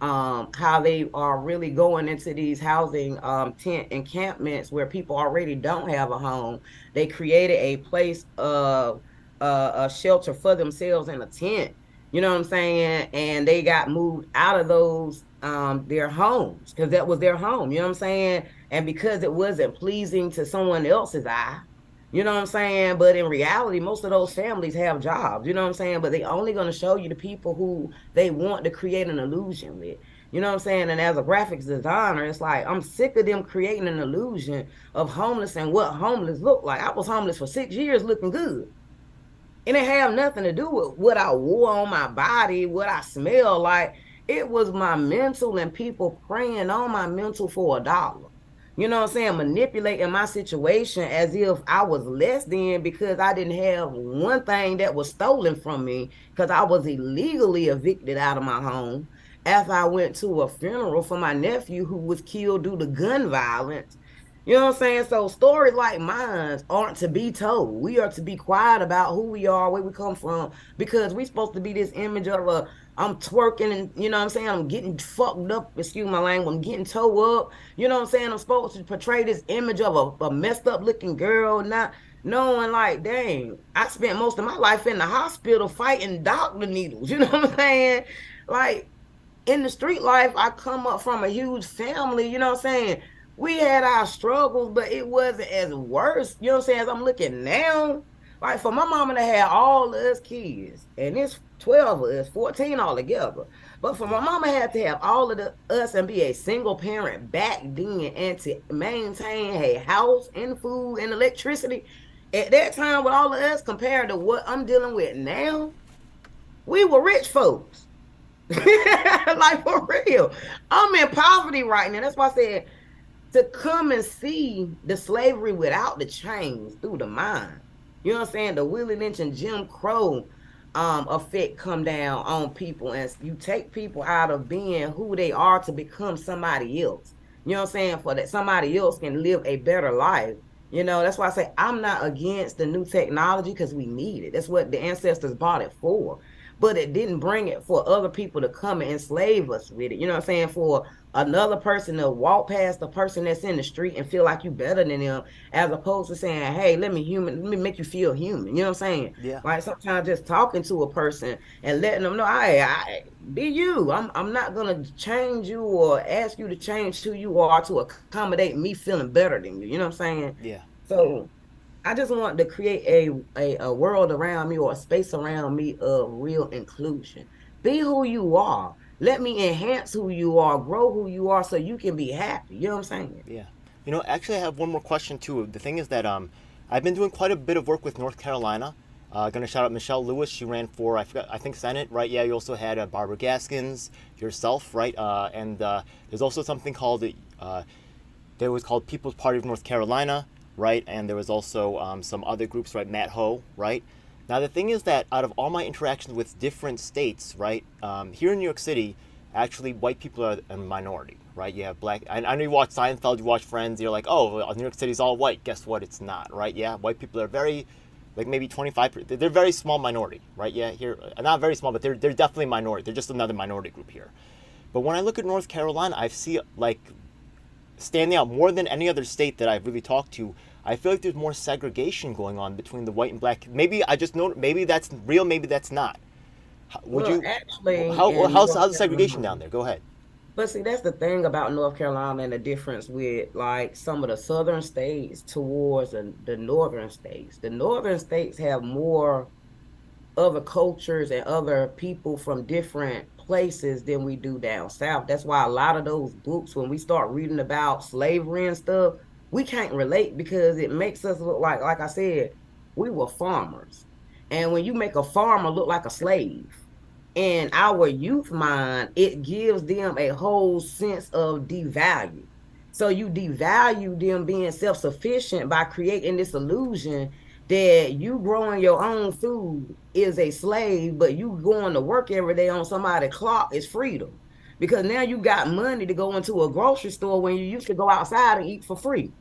how they are really going into these housing tent encampments where people already don't have a home. They created a place of a shelter for themselves in a tent, you know what I'm saying? And they got moved out of those their homes because that was their home, you know what I'm saying? And because it wasn't pleasing to someone else's eye, you know what I'm saying? But in reality, most of those families have jobs, you know what I'm saying? But they only going to show you the people who they want to create an illusion with. You know what I'm saying? And as a graphics designer, it's like I'm sick of them creating an illusion of homeless and what homeless look like. I was homeless for 6 years looking good. And it had nothing to do with what I wore on my body, what I smell like. It was my mental and people preying on my mental for $1. You know what I'm saying? Manipulating my situation as if I was less than because I didn't have one thing that was stolen from me because I was illegally evicted out of my home after I went to a funeral for my nephew who was killed due to gun violence. You know what I'm saying? So stories like mine aren't to be told. We are to be quiet about who we are, where we come from, because we supposed to be this image of a I'm twerking and you know what I'm saying, I'm getting fucked up, excuse my language, I'm getting toe up. You know what I'm saying? I'm supposed to portray this image of a messed up looking girl, not knowing like, dang, I spent most of my life in the hospital fighting doctor needles. You know what I'm saying? Like in the street life, I come up from a huge family, you know what I'm saying? We had our struggles, but it wasn't as worse, you know what I'm saying? As I'm looking now, like for my mama to have all of us kids, and it's 12 of us, 14 altogether. But for my Yeah. mama had to have all of us and be a single parent back then and to maintain a house and food and electricity at that time with all of us compared to what I'm dealing with now, we were rich folks. Like for real. I'm in poverty right now. That's why I said to come and see the slavery without the chains through the mind. You know what I'm saying? The Willie Lynch and Jim Crow effect come down on people, and you take people out of being who they are to become somebody else. You know what I'm saying? For that somebody else can live a better life. You know, that's why I say I'm not against the new technology because we need it. That's what the ancestors bought it for. But it didn't bring it for other people to come and enslave us with it. You know what I'm saying? For another person to walk past the person that's in the street and feel like you better than them, as opposed to saying, hey, let me make you feel human. You know what I'm saying? Yeah. Like sometimes just talking to a person and letting them know, I be you. I'm not gonna change you or ask you to change who you are to accommodate me feeling better than you. You know what I'm saying? Yeah. So I just want to create a world around me or a space around me of real inclusion. Be who you are. Let me enhance who you are, grow who you are so you can be happy. You know what I'm saying? Yeah. Actually, I have one more question too. The thing is that I've been doing quite a bit of work with North Carolina. Gonna shout out Michelle Lewis. She ran for I think Senate, right? Yeah. You also had Barbara Gaskins, yourself, right? And there's also something called there was called People's Party of North Carolina, right? And there was also some other groups, right? Matt Ho, right? Now the thing is that out of all my interactions with different states, right, here in New York City, actually white people are a minority, right? You have black. I know you watch Seinfeld, you watch Friends. You're like, oh, well, New York City's all white. Guess what? It's not, right? Yeah, white people are very, like maybe 25. They're very small minority, right? Yeah, here not very small, but they're definitely minority. They're just another minority group here. But when I look at North Carolina, I see like standing out more than any other state that I've really talked to. I feel like there's more segregation going on between the white and black. Maybe I just know. Maybe that's real. Maybe that's not. Would Well, you? actually, How in how's North the segregation Carolina, down there? Go ahead. but see, that's the thing about North Carolina and the difference with like some of the southern states towards the northern states. The northern states have more other cultures and other people from different places than we do down south. That's why a lot of those books, when we start reading about slavery and stuff, we can't relate because it makes us look like I said, we were farmers. And when you make a farmer look like a slave, in our youth mind, it gives them a whole sense of devalue. So you devalue them being self-sufficient by creating this illusion that you growing your own food is a slave, but you going to work every day on somebody's clock is freedom. Because now you got money to go into a grocery store when you used to go outside and eat for free.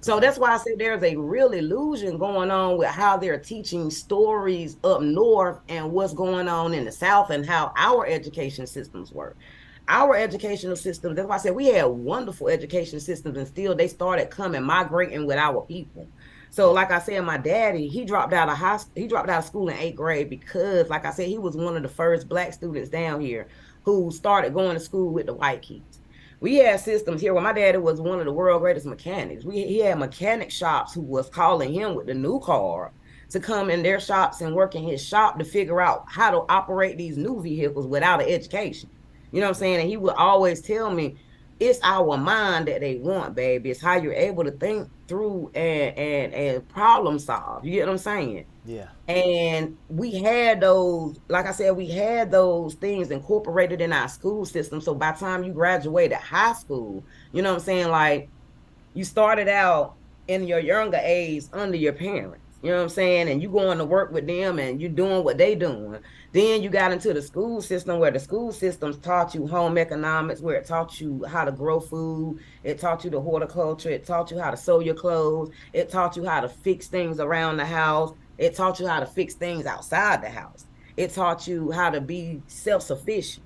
So Okay. that's why I say there's a real illusion going on with how they're teaching stories up north and what's going on in the south and how our education systems work. Our educational system, that's why I said we had wonderful education systems and still they started coming migrating with our people. So Yeah. like I said, my daddy, he dropped out of school in 8th grade because like I said, he was one of the first black students down here who started going to school with the white kids. We had systems here where my daddy was one of the world greatest mechanics. He had mechanic shops who was calling him with the new car to come in their shops and work in his shop to figure out how to operate these new vehicles without an education. You know what I'm saying? And he would always tell me, it's our mind that they want, baby. It's how you're able to think through and problem solve. You get what I'm saying? Yeah. And we had those, like I said, we had those things incorporated in our school system. So by the time you graduated high school, you know what I'm saying? Like you started out in your younger age under your parents. You know what I'm saying? And you going to work with them and you doing what they doing. Then you got into the school system where the school systems taught you home economics, where it taught you how to grow food. It taught you the horticulture. It taught you how to sew your clothes. It taught you how to fix things around the house. It taught you how to fix things outside the house. It taught you how to be self-sufficient.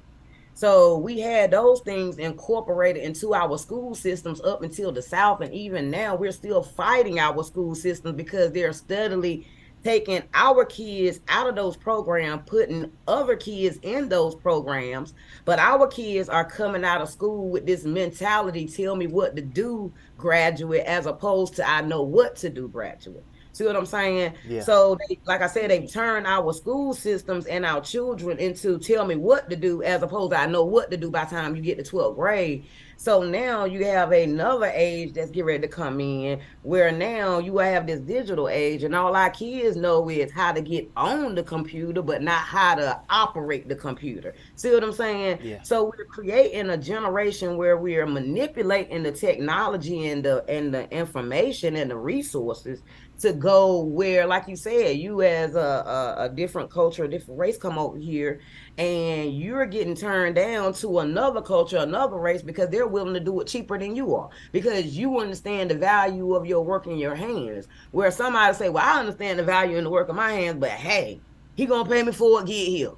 So we had those things incorporated into our school systems up until the South. And even now, we're still fighting our school systems because they're steadily taking our kids out of those programs, putting other kids in those programs. But our kids are coming out of school with this mentality, tell me what to do, graduate, as opposed to I know what to do, graduate. See what I'm saying? Yeah. So, like I said, they've turned our school systems and our children into tell me what to do, as opposed to I know what to do by the time you get to 12th grade. So now you have another age that's getting ready to come in where now you have this digital age, and all our kids know is how to get on the computer, but not how to operate the computer. See what I'm saying? Yeah. So we're creating a generation where we are manipulating the technology and the information and the resources to go where, like you said, you as a different culture, a different race come over here, and you're getting turned down to another culture, another race, because they're willing to do it cheaper than you are, because you understand the value of your work in your hands. Where somebody say, well, I understand the value in the work of my hands, but hey, he gonna pay me for it, get here.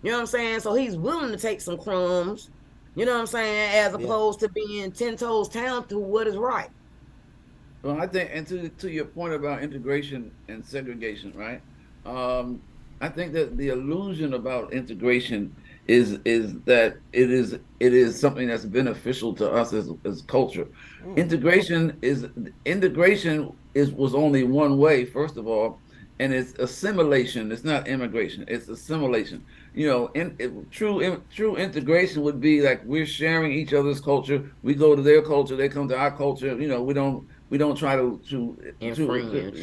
You know what I'm saying? So he's willing to take some crumbs, you know what I'm saying, as Yeah. opposed to being 10 toes down to what is right. Well, I think, and to your point about integration and segregation, right? Um, I think that the illusion about integration is that it is something that's beneficial to us as culture. Mm. Integration is was only one way, first of all, and it's assimilation. It's not immigration. It's assimilation. True integration would be like we're sharing each other's culture. We go to their culture, they come to our culture. We don't try Infringe.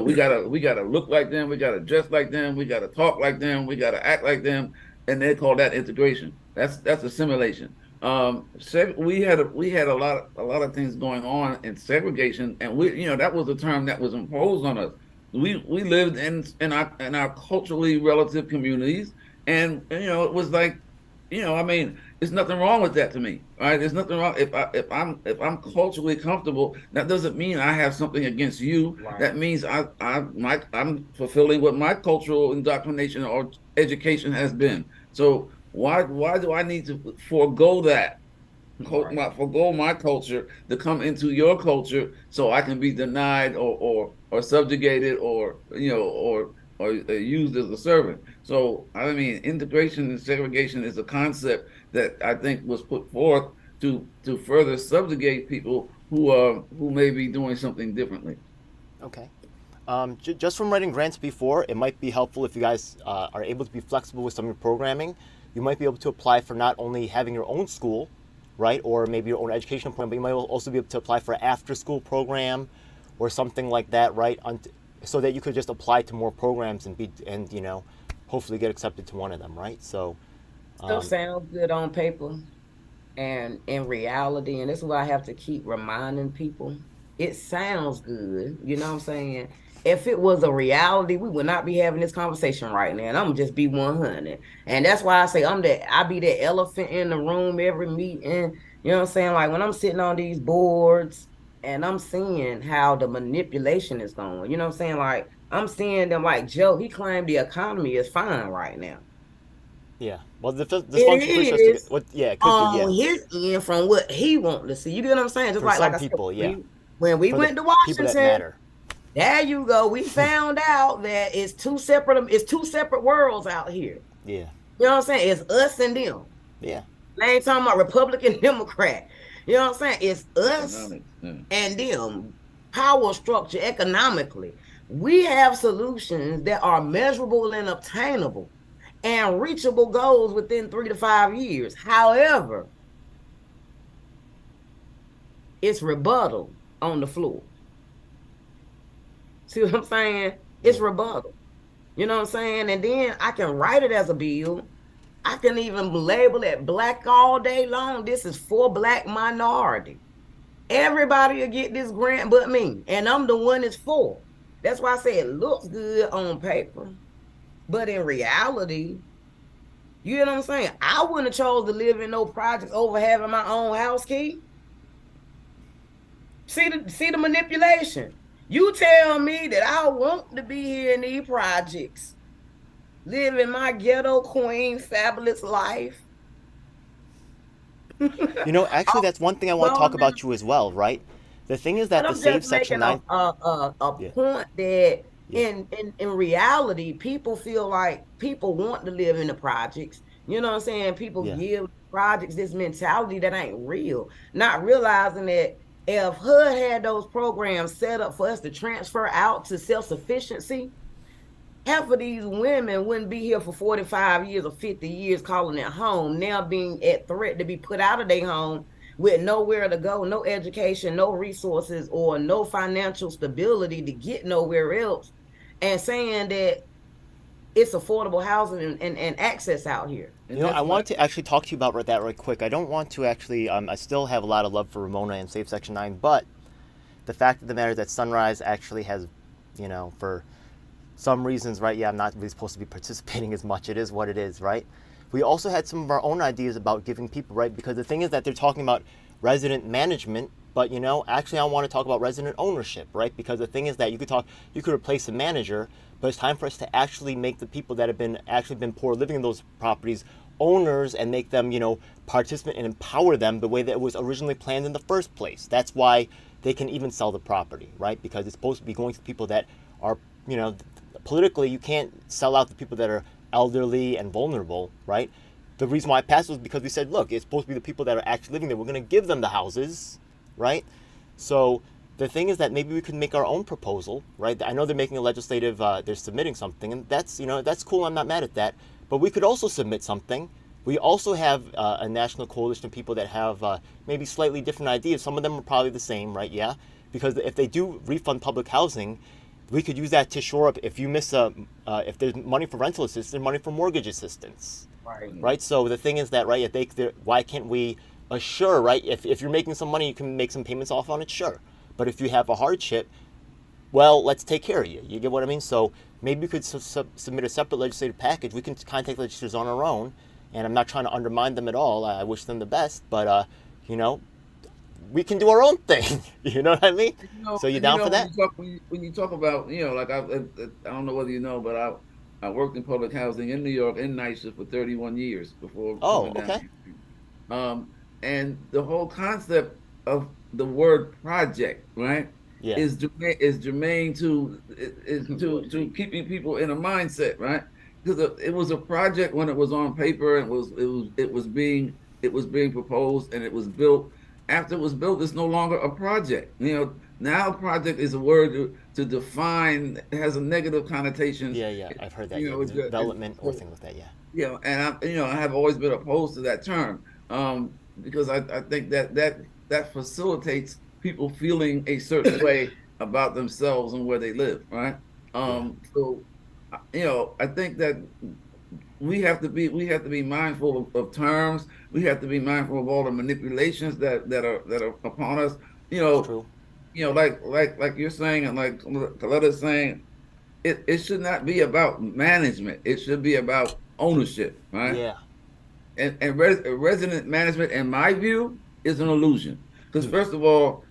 we gotta look like them, we gotta dress like them, we gotta talk like them, we gotta act like them, and they call that integration. That's assimilation. We had a lot of things going on in segregation, and that was a term that was imposed on us. We lived in our culturally relative communities, and it was like, I mean, there's nothing wrong with that to me, right? There's nothing wrong if I'm culturally comfortable. That doesn't mean I have something against you. Right. That means I'm fulfilling what my cultural indoctrination or education has been. So why do I need to forego that? Forgo my culture to come into your culture so I can be denied or subjugated or used as a servant. So I mean, integration and segregation is a concept that I think was put forth to further subjugate people who may be doing something differently. Okay. Just from writing grants before, it might be helpful if you guys are able to be flexible with some of your programming. You might be able to apply for not only having your own school, right, or maybe your own educational program, but you might also be able to apply for an after-school program or something like that, right, so that you could just apply to more programs and hopefully get accepted to one of them, right? So, Still sounds good on paper and in reality, and this is why I have to keep reminding people. It sounds good, you know what I'm saying? If it was a reality, we would not be having this conversation right now. And I'm just be 100. And that's why I say I be that elephant in the room every meeting. You know what I'm saying? Like when I'm sitting on these boards and I'm seeing how the manipulation is going. You know what I'm saying? Like I'm seeing them like Joe, he claimed the economy is fine right now. yeah. Well, the dysfunction push us to It get is what? Yeah, it could be. Yeah, on his end from what he wants to see. You get what I'm saying? Just for like some I said, people, yeah. when we For the went to people that Washington, matter. there you go. We found out that it's two separate worlds out here. Yeah, You know what I'm saying? It's us and them. yeah, I ain't talking about Republican, Democrat. You know what I'm saying? It's us Economics, yeah. and them. Power structure economically. We have solutions that are measurable and obtainable and reachable goals within 3 to 5 years. However, it's rebuttal on the floor. See what I'm saying? It's yeah. rebuttal. You know what I'm saying? And then I can write it as a bill. I can even label it black all day long. This is for black minority. Everybody will get this grant but me, and I'm the one it's for. That's why I say it looks good on paper, but in reality, you know what I'm saying? I wouldn't have chose to live in no projects over having my own house key. See the manipulation. You tell me that I want to be here in these projects, living my ghetto queen fabulous life. You know, actually, that's one thing I want to talk about you as well, right? The thing is But that the I'm just Save Section making a 9, yeah, point that yeah, in reality, people feel like people want to live in the projects. You know what I'm saying? People yeah. give projects this mentality that ain't real, not realizing that if HUD had those programs set up for us to transfer out to self-sufficiency, half of these women wouldn't be here for 45 years or 50 years calling it home, now being at threat to be put out of their home with nowhere to go, no education, no resources, or no financial stability to get nowhere else, and saying that it's affordable housing and access out here. You And know, I that's why. wanted to actually talk to you about that right quick. I don't want to actually, I still have a lot of love for Ramona and Save Section 9, but the fact of the matter is that Sunrise actually has, you know, for some reasons, right? Yeah, I'm not really supposed to be participating as much. It is what it is, right? We also had some of our own ideas about giving people, right? Because the thing is that they're talking about resident management, but you know, actually, I want to talk about resident ownership, right? Because the thing is that you could replace a manager, but it's time for us to actually make the people that have been poor living in those properties owners and make them, you know, participate and empower them the way that it was originally planned in the first place. That's why they can even sell the property, right? Because it's supposed to be going to people that are, you know, politically you can't sell out the people that are elderly and vulnerable, right? The reason why it passed was because we said, look, it's supposed to be the people that are actually living there. We're going to give them the houses, right? So the thing is that maybe we could make our own proposal, right? I know they're making a legislative, they're submitting something, and that's, you know, that's cool. I'm not mad at that. But we could also submit something. We also have a national coalition of people that have maybe slightly different ideas. Some of them are probably the same, right? Yeah, because if they do refund public housing, we could use that to shore up if you miss if there's money for rental assistance, there's money for mortgage assistance, Right. right? So the thing is that, right, if why can't we assure, right, if you're making some money, you can make some payments off on it, sure. But if you have a hardship, well, let's take care of you. You get what I mean? So maybe we could submit a separate legislative package. We can contact legislators on our own, and I'm not trying to undermine them at all. I wish them the best, but you know, we can do our own thing. You know what I mean? So you down for that? When you talk about, like I don't know whether you know, but I worked in public housing in New York in night shift for 31 years before Oh, coming down okay. here. And the whole concept of the word project, right, Yeah. is germane to keeping people in a mindset, right? Because it was a project when it was on paper and it was being proposed and it was built. After it was built, it's no longer a project. Now project is a word to define, it has a negative connotation. Yeah, yeah, I've heard that. You Yeah, know, development or things like that. Yeah. and I have always been opposed to that term, because I think that facilitates people feeling a certain way about themselves and where they live, right? Yeah. So, I think that we have to be mindful of terms. We have to be mindful of all the manipulations that are upon us. You It's know, true. like you're saying, and like Coletta's saying, it should not be about management. It should be about ownership, right? Yeah. And resident management, in my view, is an illusion. Because Hmm. first of all,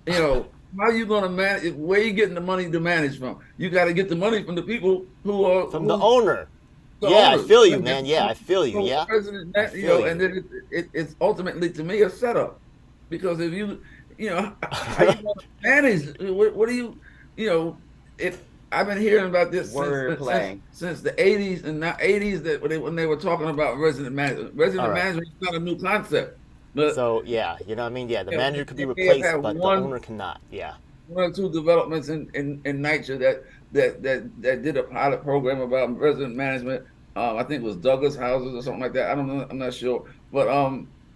how are you going to manage? Where are you getting the money to manage from? You got to get the money from the people From the who owner. the Yeah, I owners. feel you, Right? man. Yeah, I feel you. So Yeah, president, I feel and you. then it's ultimately to me a setup, because if how you want to manage? What do you know? If I've been hearing about this Wordplay. since the 80s and not 80s, that when they were talking about resident management. All Resident right. management is not a new concept, but So yeah, you know what I mean? Yeah, the manager could be they may have replaced, had but the owner cannot. Yeah. one or two developments in NYCHA that did a pilot program about resident management. I think it was Douglas houses or something like that. I don't know. I'm not sure. But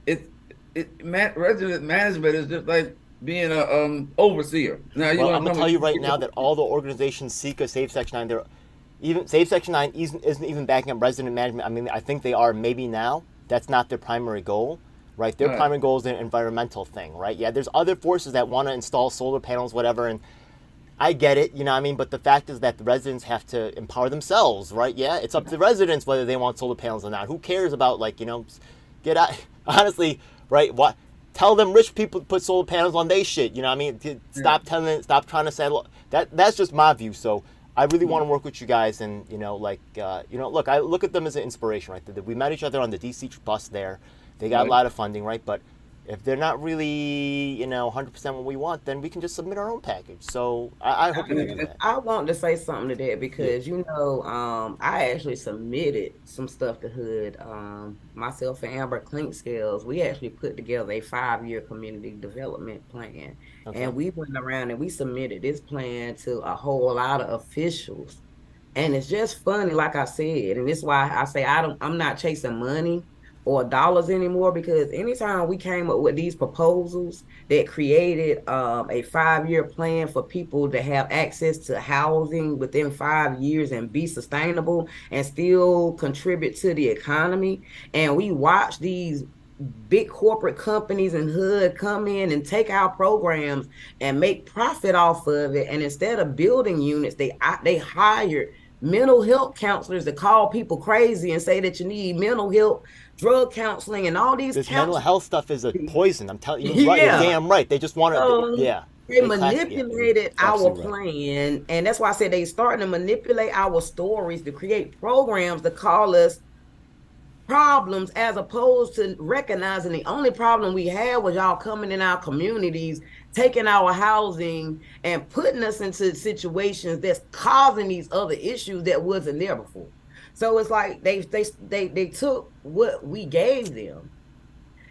it resident management is just like being a overseer. Now you're Well, gonna I'm gonna come tell and you right now that all the organizations seek a Save Section 9. They're even Save Section 9 isn't even backing up resident management. I mean, I think they are maybe now. That's not their primary goal, right? Their Right. primary goal is an environmental thing, right? Yeah, there's other forces that want to install solar panels, whatever, and I get it, you know what I mean? But the fact is that the residents have to empower themselves, right? Yeah, it's up to the residents whether they want solar panels or not. Who cares about, like, get out, honestly, right? What? Tell them rich people to put solar panels on their shit, you know what I mean? Yeah. Stop trying to settle. That's just my view. So I really want to work with you guys, and look, I look at them as an inspiration, right? We met each other on the DC bus there. They got a Right. lot of funding, right? But if they're not really, 100% what we want, then we can just submit our own package. So I hope I, we can And, do and that. I want to say something to that Yeah. because I actually submitted some stuff to HUD. Myself and Amber Clinkscales, we actually put together a 5-year community development plan, Okay. and we went around and we submitted this plan to a whole lot of officials. And it's just funny, like I said, and this is why I say I'm not chasing money or dollars anymore, because anytime we came up with these proposals that created a 5-year plan for people to have access to housing within 5 years and be sustainable and still contribute to the economy, and we watch these big corporate companies and HUD come in and take our programs and make profit off of it, and instead of building units, they hired mental health counselors to call people crazy and say that you need mental health, drug counseling, and all these This mental counselors. health stuff is a poison. I'm telling you, you're right. You're Yeah. damn right. They just want to, So yeah. they Yeah, manipulated you're our absolutely right. plan. And that's why I said they starting to manipulate our stories to create programs to call us problems, as opposed to recognizing the only problem we had was y'all coming in our communities, taking our housing and putting us into situations that's causing these other issues that wasn't there before. So it's like they took what we gave them,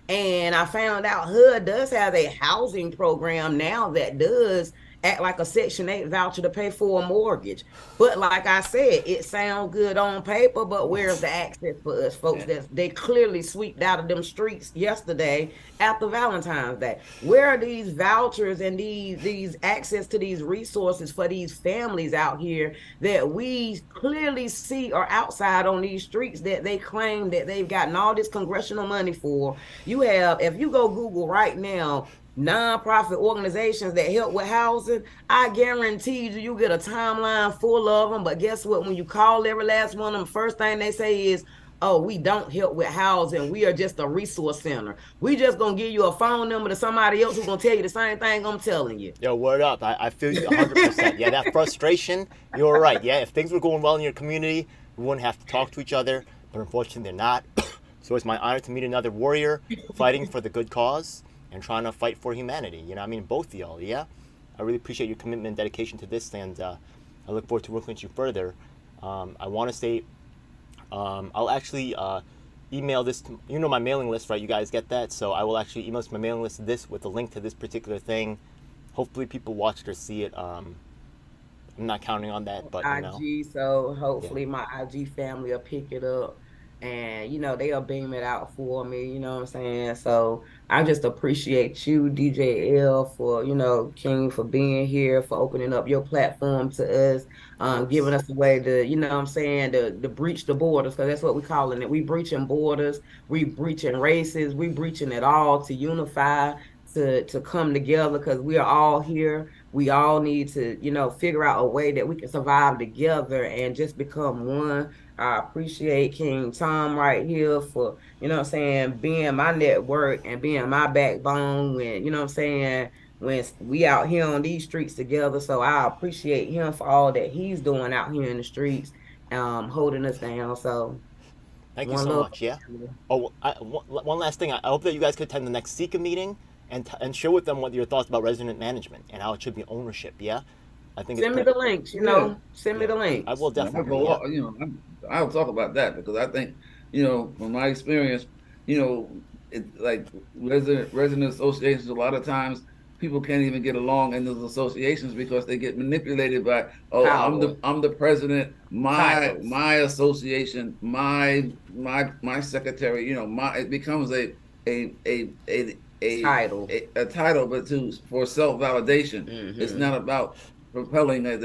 and I found out HUD does have a housing program now that does act like a Section 8 voucher to pay for a mortgage. But like I said, it sounds good on paper, but where's the access for us folks and, that they clearly swept out of them streets yesterday after Valentine's Day? Where are these vouchers and these access to these resources for these families out here that we clearly see are outside on these streets that they claim that they've gotten all this congressional money for? You have, if you go Google right now, nonprofit organizations that help with housing, I guarantee you get a timeline full of them. But guess what? When you call every last one of them, first thing they say is, "Oh, we don't help with housing. We are just a resource center. We just gonna give you a phone number to somebody else who's gonna tell you the same thing I'm telling you." Yo, word up. I feel you 100%. Yeah, that frustration, you're right. Yeah, if things were going well in your community, we wouldn't have to talk to each other. But unfortunately, they're not. So it's my honor to meet another warrior fighting for the good cause and trying to fight for humanity. You know, I mean, both of y'all, yeah? I really appreciate your commitment and dedication to this, and I look forward to working with you further. I want to say, I'll actually email this to, my mailing list, right? You guys get that? So I will actually email this to my mailing list this with a link to this particular thing. Hopefully people watch it or see it. I'm not counting on that, but IG, so yeah. hopefully my IG family will pick it up, and they'll beam it out for me, you know what I'm saying? So I just appreciate you, DJ L, for, King, for being here, for opening up your platform to us, Of giving course. us a way to, what I'm saying, to breach the borders, because that's what we're calling it. We breaching borders, we breaching races, we breaching it all to unify, to come together, because we are all here. We all need to, figure out a way that we can survive together and just become one. I appreciate King Tom right here for, what I'm saying, being my network and being my backbone when, what I'm saying, when we out here on these streets together. So I appreciate him for all that he's doing out here in the streets, holding us down. So Thank you one so love. much. Yeah. Oh, one last thing. I hope that you guys could attend the next Sika meeting and share with them what your thoughts about resident management and how it should be ownership. Yeah. I think it's Send me the links, yeah. send me Yeah. the I will links. I'll definitely. go, Yeah. I'll talk about that because I think, from my experience, like resident associations, a lot of times people can't even get along in those associations because they get manipulated by, oh, Power, I'm the president, my titles, my association, my secretary, it becomes a a a a title. a title, but for self-validation. It's Hmm. not about propelling the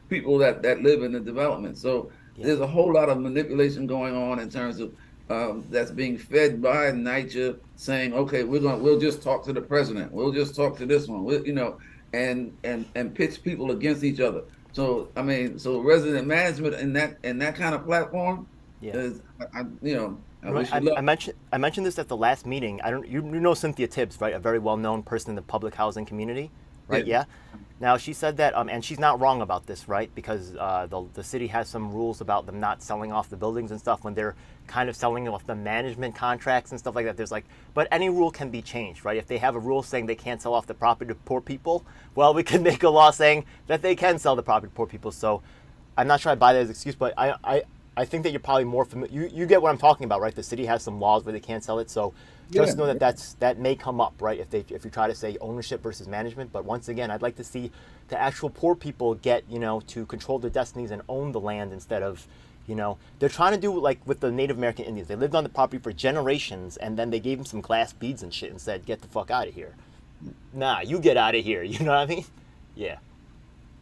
people that live in the development. So Yeah. there's a whole lot of manipulation going on in terms of that's being fed by NYCHA saying, okay, we'll just talk to the president, we'll just talk to this one, and pitch people against each other. So I mean, so resident management in that kind of platform Yeah. is, I You know, wish you luck. I mentioned this at the last meeting. I don't you know Cynthia Tibbs, right? A very well known person in the public housing community, right? Yeah. Yeah. Now she said that, and she's not wrong about this, right? Because the city has some rules about them not selling off the buildings and stuff when they're kind of selling off the management contracts and stuff like that. There's like, but any rule can be changed, right? If they have a rule saying they can't sell off the property to poor people, well, we can make a law saying that they can sell the property to poor people. So I'm not sure I buy that as an excuse, but I think that you're probably more familiar. You get what I'm talking about, right? The city has some laws where they can't sell it. So just know that that may come up, right? If you try to say ownership versus management. But once again, I'd like to see the actual poor people get, to control their destinies and own the land instead of, they're trying to do like with the Native American Indians. They lived on the property for generations, and then they gave them some glass beads and shit and said, "Get the fuck out of here." Nah, you get out of here. You know what I mean? Yeah.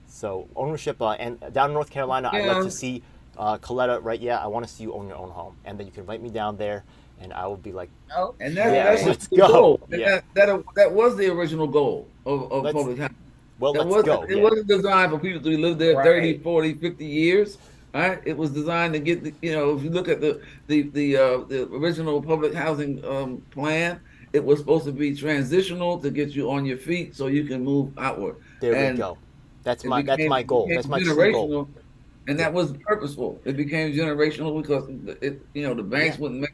So ownership, and down in North Carolina, I'd like to see Colleta, right? Yeah, I want to see you own your own home, and then you can invite me down there, and I will be like, Oh, And yeah, that's let's the go. goal. Yeah, That was the original goal of let's public housing. well, That let's go. it Yeah, wasn't designed for people to live there 30, right. 40, 50 years. Right? It was designed to get if you look at the original public housing plan, it was supposed to be transitional to get you on your feet so you can move outward. there we And go. That's my goal. That's my true goal. generational, and Yeah, that was purposeful. It became generational because the yeah. banks wouldn't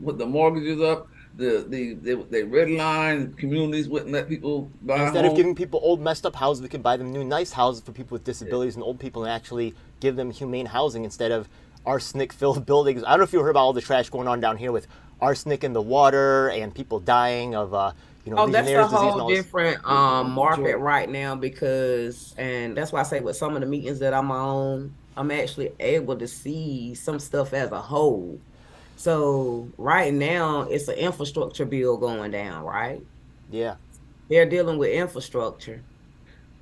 put the mortgages up. They redlined, communities wouldn't let people And buy instead of homes. giving people old messed up houses, we could buy them new nice houses for people with disabilities and old people, and actually give them humane housing instead of arsenic-filled buildings. I don't know if you heard about all the trash going on down here with arsenic in the water and people dying of Oh, that's a Legionnaire's disease and whole all this. different market right now because, and that's why I say with some of the meetings that I'm on, I'm actually able to see some stuff as a whole. So right now it's an infrastructure bill going down, right? Yeah, They're dealing with infrastructure.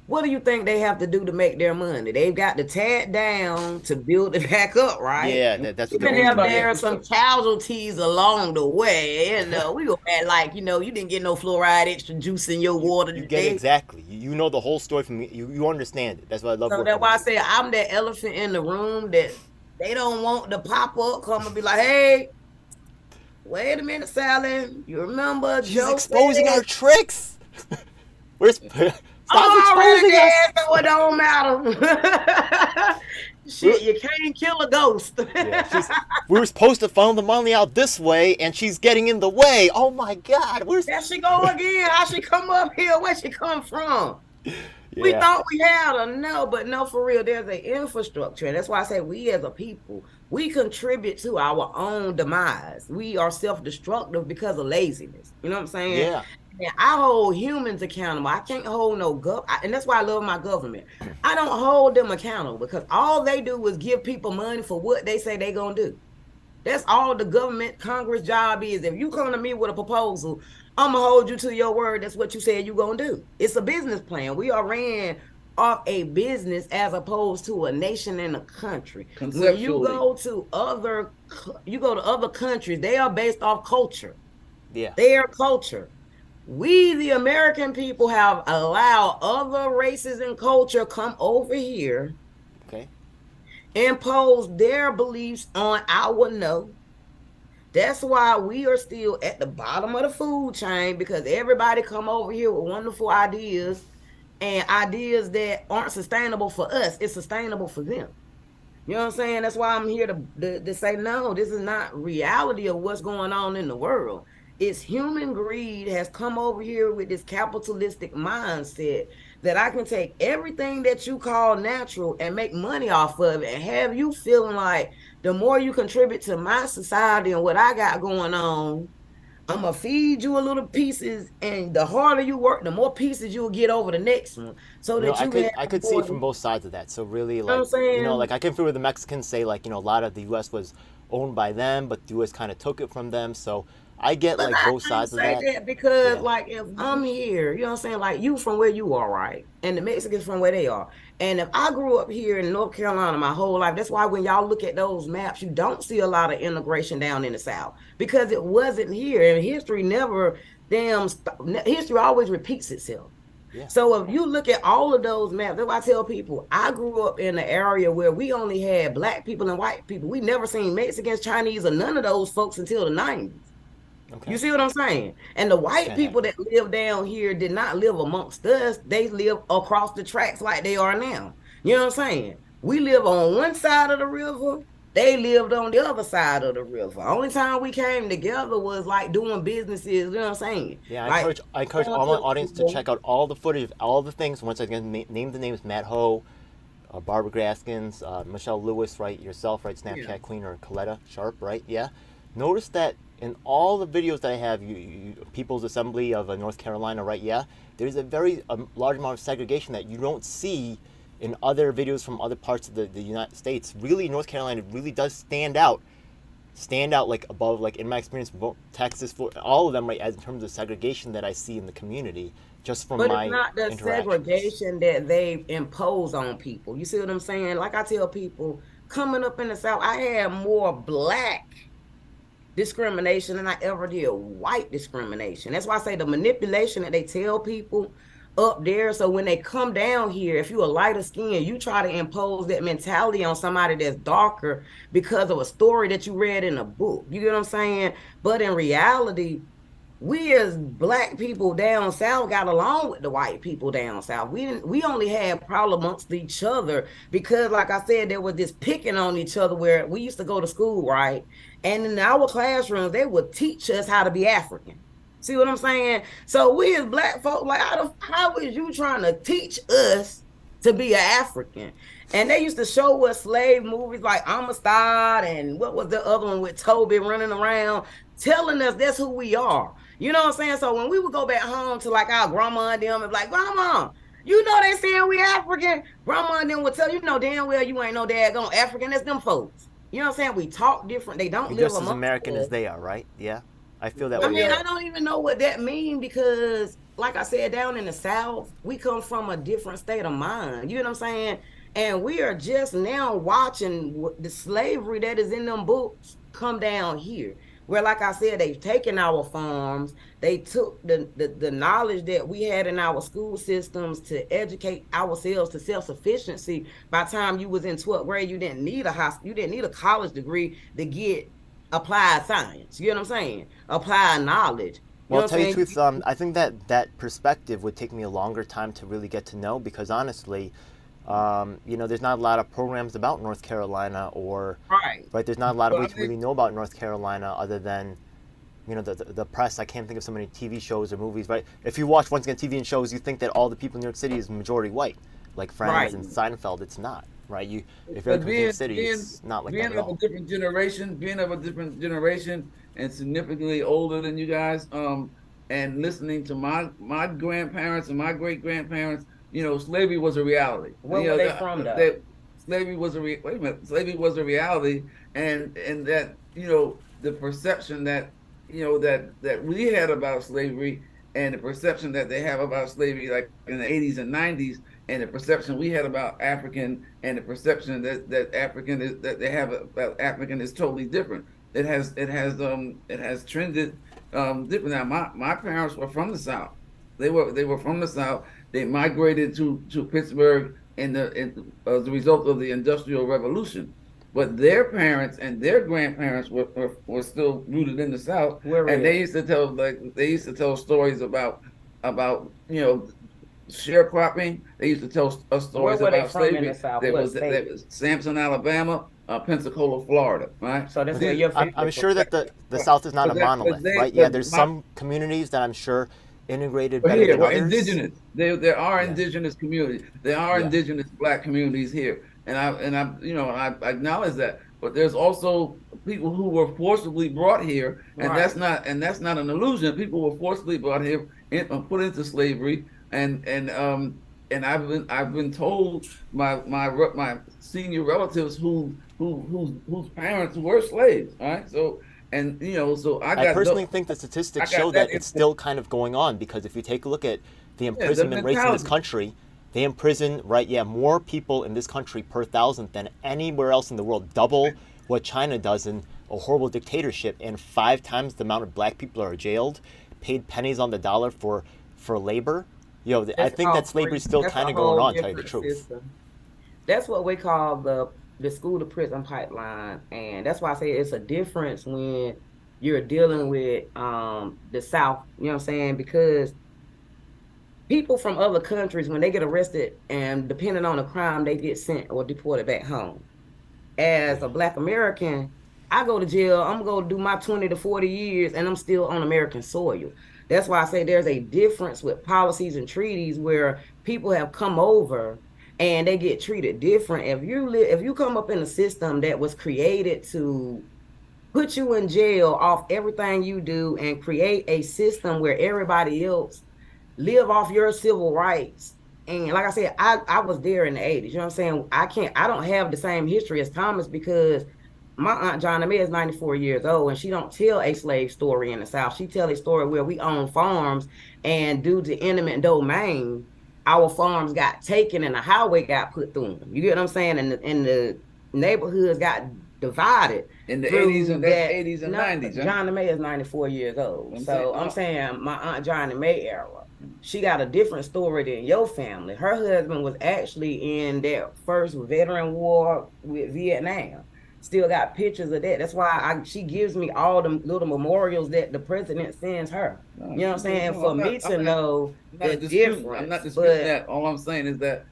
What do you think they have to do to make their money? They've got to tear it down to build it back up, right? yeah, that's what they're Even aiming if to do. there Yeah, are some casualties along the way, we go act like, you didn't get no fluoride extra juice in your water you get it today. exactly. You know the whole story from you understand it. That's why I love So working that's why I with you. say I'm that elephant in the room that they don't want to pop up, come and be like, hey, wait a minute, Sally. You remember She's Joe exposing said our tricks. Stop I'm already exposing us. dead, so it don't matter. We're, Shit, you can't kill a ghost. Yeah, we were supposed to funnel the money out this way, and she's getting in the way. Oh my God, There she go again. How she come up here? Where she come from? We yeah, thought we had her. No, but no, for real, there's an infrastructure. And that's why I say we as a people, we contribute to our own demise. We are self-destructive because of laziness. You know what I'm saying? yeah, And I hold humans accountable. I can't hold no and that's why I love my government. I don't hold them accountable because all they do is give people money for what they say they're gonna do. That's all the government, Congress job is. If you come to me with a proposal, I'm gonna hold you to your word. That's what you said you're gonna do. It's a business plan. We are ran off a business as opposed to a nation and a country. When Conceptually. you go to other countries, they are based off culture. yeah. Their culture. We, the American people, have allowed other races and culture come over here, Okay. impose their beliefs on our no. That's why we are still at the bottom of the food chain because everybody come over here with wonderful ideas and ideas that aren't sustainable for us. It's sustainable for them. You know what I'm saying? That's why I'm here to say, no, this is not reality of what's going on in the world. It's human greed has come over here with this capitalistic mindset that I can take everything that you call natural and make money off of it and have you feeling like the more you contribute to my society and what I got going on, I'm gonna feed you a little pieces, and the harder you work, the more pieces you'll get over the next one, so that I you can could have see more. it from both sides of that. So really, You know what I'm like saying? like I can feel where the Mexicans say like a lot of the U.S. was owned by them, but the U.S. kind of took it from them. So I get But like I both can't sides of say that. that because, Yeah. like, if I'm here, you know what I'm saying? Like, you from where you are, right? And the Mexicans from where they are. And if I grew up here in North Carolina my whole life, that's why when y'all look at those maps, you don't see a lot of integration down in the South because it wasn't here. And history never, history always repeats itself. Yeah. So if you look at all of those maps, that's why I tell people I grew up in an area where we only had black people and white people. We never seen Mexicans, Chinese, or none of those folks until the 90s. You Okay. see what I'm saying? And the white people that live down here did not live amongst us. They live across the tracks like they are now. You know what I'm saying? We live on one side of the river. They lived on the other side of the river. Only time we came together was like doing businesses. You know what I'm saying? Yeah, Like I encourage going all my to audience to school. check out all the footage, all the things. Once again, name the names: Matt Ho, Barbara Gaskins, Michelle Lewis, right? Yourself, right? Yeah. Snapchat Queen or Colleta Sharpe, right? Yeah. Notice that in all the videos that I have, People's Assembly of North Carolina, right? Yeah. There's a very large amount of segregation that you don't see in other videos from other parts of the United States. Really, North Carolina really does stand out like above, like in my experience, Texas, all of them, right, as in terms of segregation that I see in the community, just from But it's my not the interactions. segregation that they impose on people. You see what I'm saying? Like I tell people, coming up in the South, I had more black discrimination than I ever did white discrimination. That's why I say the manipulation that they tell people up there. So when they come down here, if you're a lighter skin, you try to impose that mentality on somebody that's darker because of a story that you read in a book. You get what I'm saying? But in reality, we as black people down south got along with the white people down south. We only had problem amongst each other because, like I said, there was this picking on each other where we used to go to school, right? And in our classrooms, they would teach us how to be African. See what I'm saying? So we as black folk, like, how is you trying to teach us to be an African? And they used to show us slave movies like Amistad and what was the other one with Toby running around, telling us that's who we are. You know what I'm saying? So when we would go back home to like our grandma and them and be like, Grandma, you know they saying we African. Grandma and them would tell you know damn well you ain't no daggone African. That's them folks. You know what I'm saying? We talk different. They don't You're live just as amongst American as us. they are, right? Yeah, I feel that I way mean, too. I don't even know what that means because, like I said, down in the South, we come from a different state of mind. You know what I'm saying? And we are just now watching the slavery that is in them books come down here. Where, like I said, they've taken our farms, they took the knowledge that we had in our school systems to educate ourselves to self-sufficiency. By the time you was in 12th grade, you didn't need a college degree to get applied science. You know what I'm saying? Applied knowledge. You Well, know I'll what I'm tell you the saying? truth. I think that that perspective would take me a longer time to really get to know because honestly, there's not a lot of programs about North Carolina or, Right. right, there's not a lot of Well, I ways to think really know about North Carolina other than, the press. I can't think of so many TV shows or movies, right? If you watch, once again, TV and shows, you think that all the people in New York City is majority white, like Friends Right. and Seinfeld. It's not, right? If you ever but come to New York City, it's not like that being at of a all. different generation, and significantly older than you guys, and listening to my grandparents and my great grandparents, slavery was a reality. Where were they from though? Slavery was wait a minute, slavery was a reality, and that the perception that that we had about slavery and the perception that they have about slavery, like in the 80s and 90s, and the perception we had about African, and the perception that African is that they have about African is totally different. It has trended different. Now, my parents were from the South. They were from the South. They migrated to Pittsburgh as a result of the Industrial Revolution. But their parents and their grandparents were still rooted in the South, Where and is? they used to tell stories about sharecropping. They used to tell us Where stories were they about from in the slavery. South? There What was there state? was Sampson, Alabama, Pensacola, Florida, right? So that's where Okay, These, your I'm family from. sure that the South is not a monolith, right? Yeah, there's my some communities that I'm sure integrated But better here, than we're others. indigenous. There are Yeah, indigenous communities. There are yeah, indigenous Black communities here, I acknowledge that. But there's also people who were forcibly brought here, and Right. that's not an illusion. People were forcibly brought here and put into slavery, and I've been told my senior relatives whose parents were slaves. All right, so And so I personally think the I statistics show got that that it's still kind of going on because if you take a look at the yeah, the imprisonment rates in this mentality. country, they imprison, right, yeah, more people in this country per thousand than anywhere else in the world, double what China does in a horrible dictatorship, and 5 times the amount of black people are jailed, paid pennies on the dollar for labor. I That's think that all slavery's free. still That's kind a of going whole on, to tell you the different truth. system. That's what we call the school to prison pipeline. And that's why I say it's a difference when you're dealing with the South, you know what I'm saying? Because people from other countries, when they get arrested and depending on the crime, they get sent or deported back home. As a Yeah. Black American, I go to jail, I'm going to do my 20 to 40 years and I'm still on American soil. That's why I say there's a difference with policies and treaties where people have come over and they get treated different. If you come up in a system that was created to put you in jail off everything you do and create a system where everybody else live off your civil rights. And like I said, I was there in the 80s. You know what I'm saying? I don't have the same history as Thomas because my aunt Johnny Mae is 94 years old and she don't tell a slave story in the South. She tell a story where we own farms and due to eminent domain, our farms got taken and the highway got put through them. You get what I'm saying? And the neighborhoods got divided In the 80s, through and that's that. 80s and No, 90s, huh? Johnny Mae is 94 years old. I'm saying, So I'm saying my aunt Johnny Mae era, she got a different story than your family. Her husband was actually in that first veteran war with Vietnam. Still got pictures of that. That's why she gives me all the little memorials that the president sends her. no, You know what I'm saying? no, For me to know the I'm not difference, disputing but that. All I'm saying is that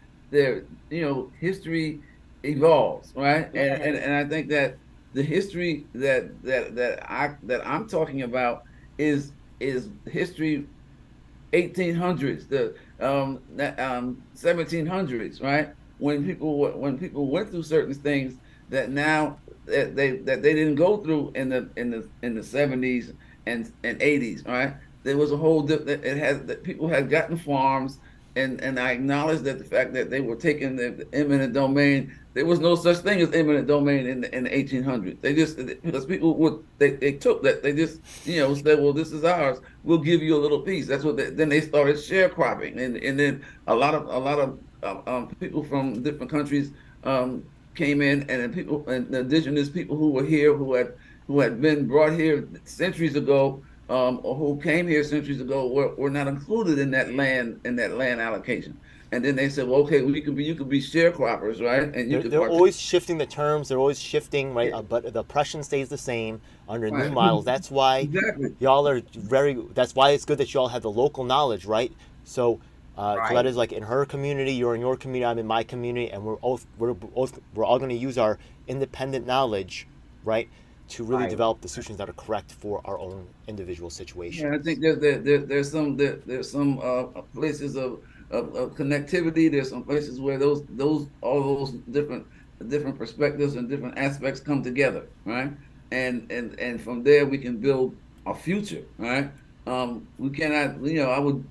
history evolves, right? And I think that the history that I'm talking about is history 1800s, the 1700s, right? When people went through certain things that now that they didn't go through in the 70s and 80s, right? There was a whole it has that people had gotten farms, and I acknowledge that the fact that they were taking the eminent domain. There was no such thing as eminent domain in the 1800s. They just because people would they took that they just said, well, this is ours, we'll give you a little piece. That's what then they started sharecropping, and then a lot of people from different countries came in, and then people and the indigenous people who were here who had been brought here centuries ago, or who came here centuries ago were not included in that land allocation. And then they said, well, okay, well, you could be sharecroppers, right? And you could They're participate. always shifting the terms. They're always shifting, right? But the oppression stays the same under new Right. models. That's why Exactly. y'all are very. That's why it's good that y'all have the local knowledge, right? So, right, Coletta's like in her community, you're in your community, I'm in my community, and we're all going to use our independent knowledge, right, to really right. develop the solutions that are correct for our own individual Yeah, I situations. think there's some places of connectivity. There's some places where those all those different perspectives and different aspects come together, right? And from there we can build a future, right? We cannot,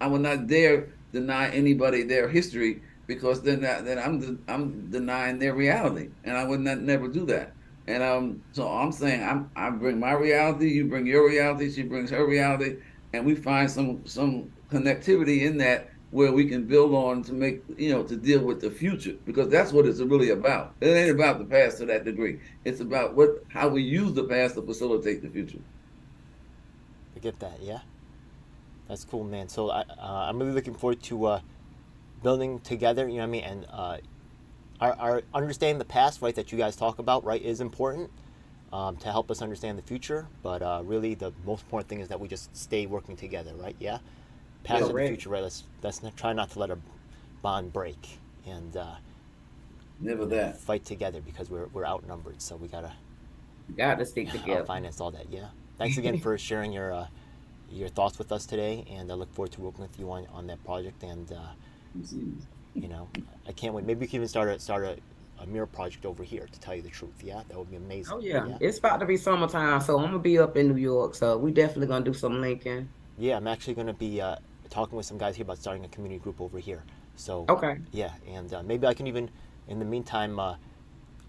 I would not dare deny anybody their history, because then I'm denying their reality, and I would not never do that. And so I'm saying I bring my reality, you bring your reality, she brings her reality, and we find some connectivity in that where we can build on to make to deal with the future, because that's what it's really about. It ain't about the past to that degree. It's about how we use the past to facilitate the future. I get that, yeah. That's cool, man. So I'm really looking forward to building together. You know what I mean? And our understanding the past, right, that you guys talk about, right, is important to help us understand the future. But really, the most important thing is that we just stay working together, right? Yeah, past Yeah, and the Correct. future, right? Let's not, try not to let our bond break, and never that. fight together because we're outnumbered. So we gotta Got to stick out together. finance all that. Yeah. Thanks again for sharing your thoughts with us today, and I look forward to working with you on that project. And you know, I can't wait. Maybe we can even start a mirror project over here. To tell you the truth, yeah, that would be amazing. Oh yeah, Yeah, it's about to be summertime, so I'm gonna be up in New York. So we definitely gonna do some linking. yeah. I'm actually going to be talking with some guys here about starting a community group over here. So Okay. yeah, and maybe I can even, in the meantime,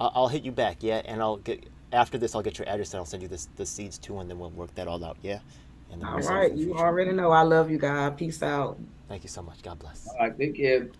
I'll hit you back. Yeah, and I'll get after this, I'll get your address and I'll send you the seeds too, and then we'll work that all out. Yeah, and then All resettle for right. the You future. already know I love you guys. Peace out. Thank you so much. God bless. All right, take care.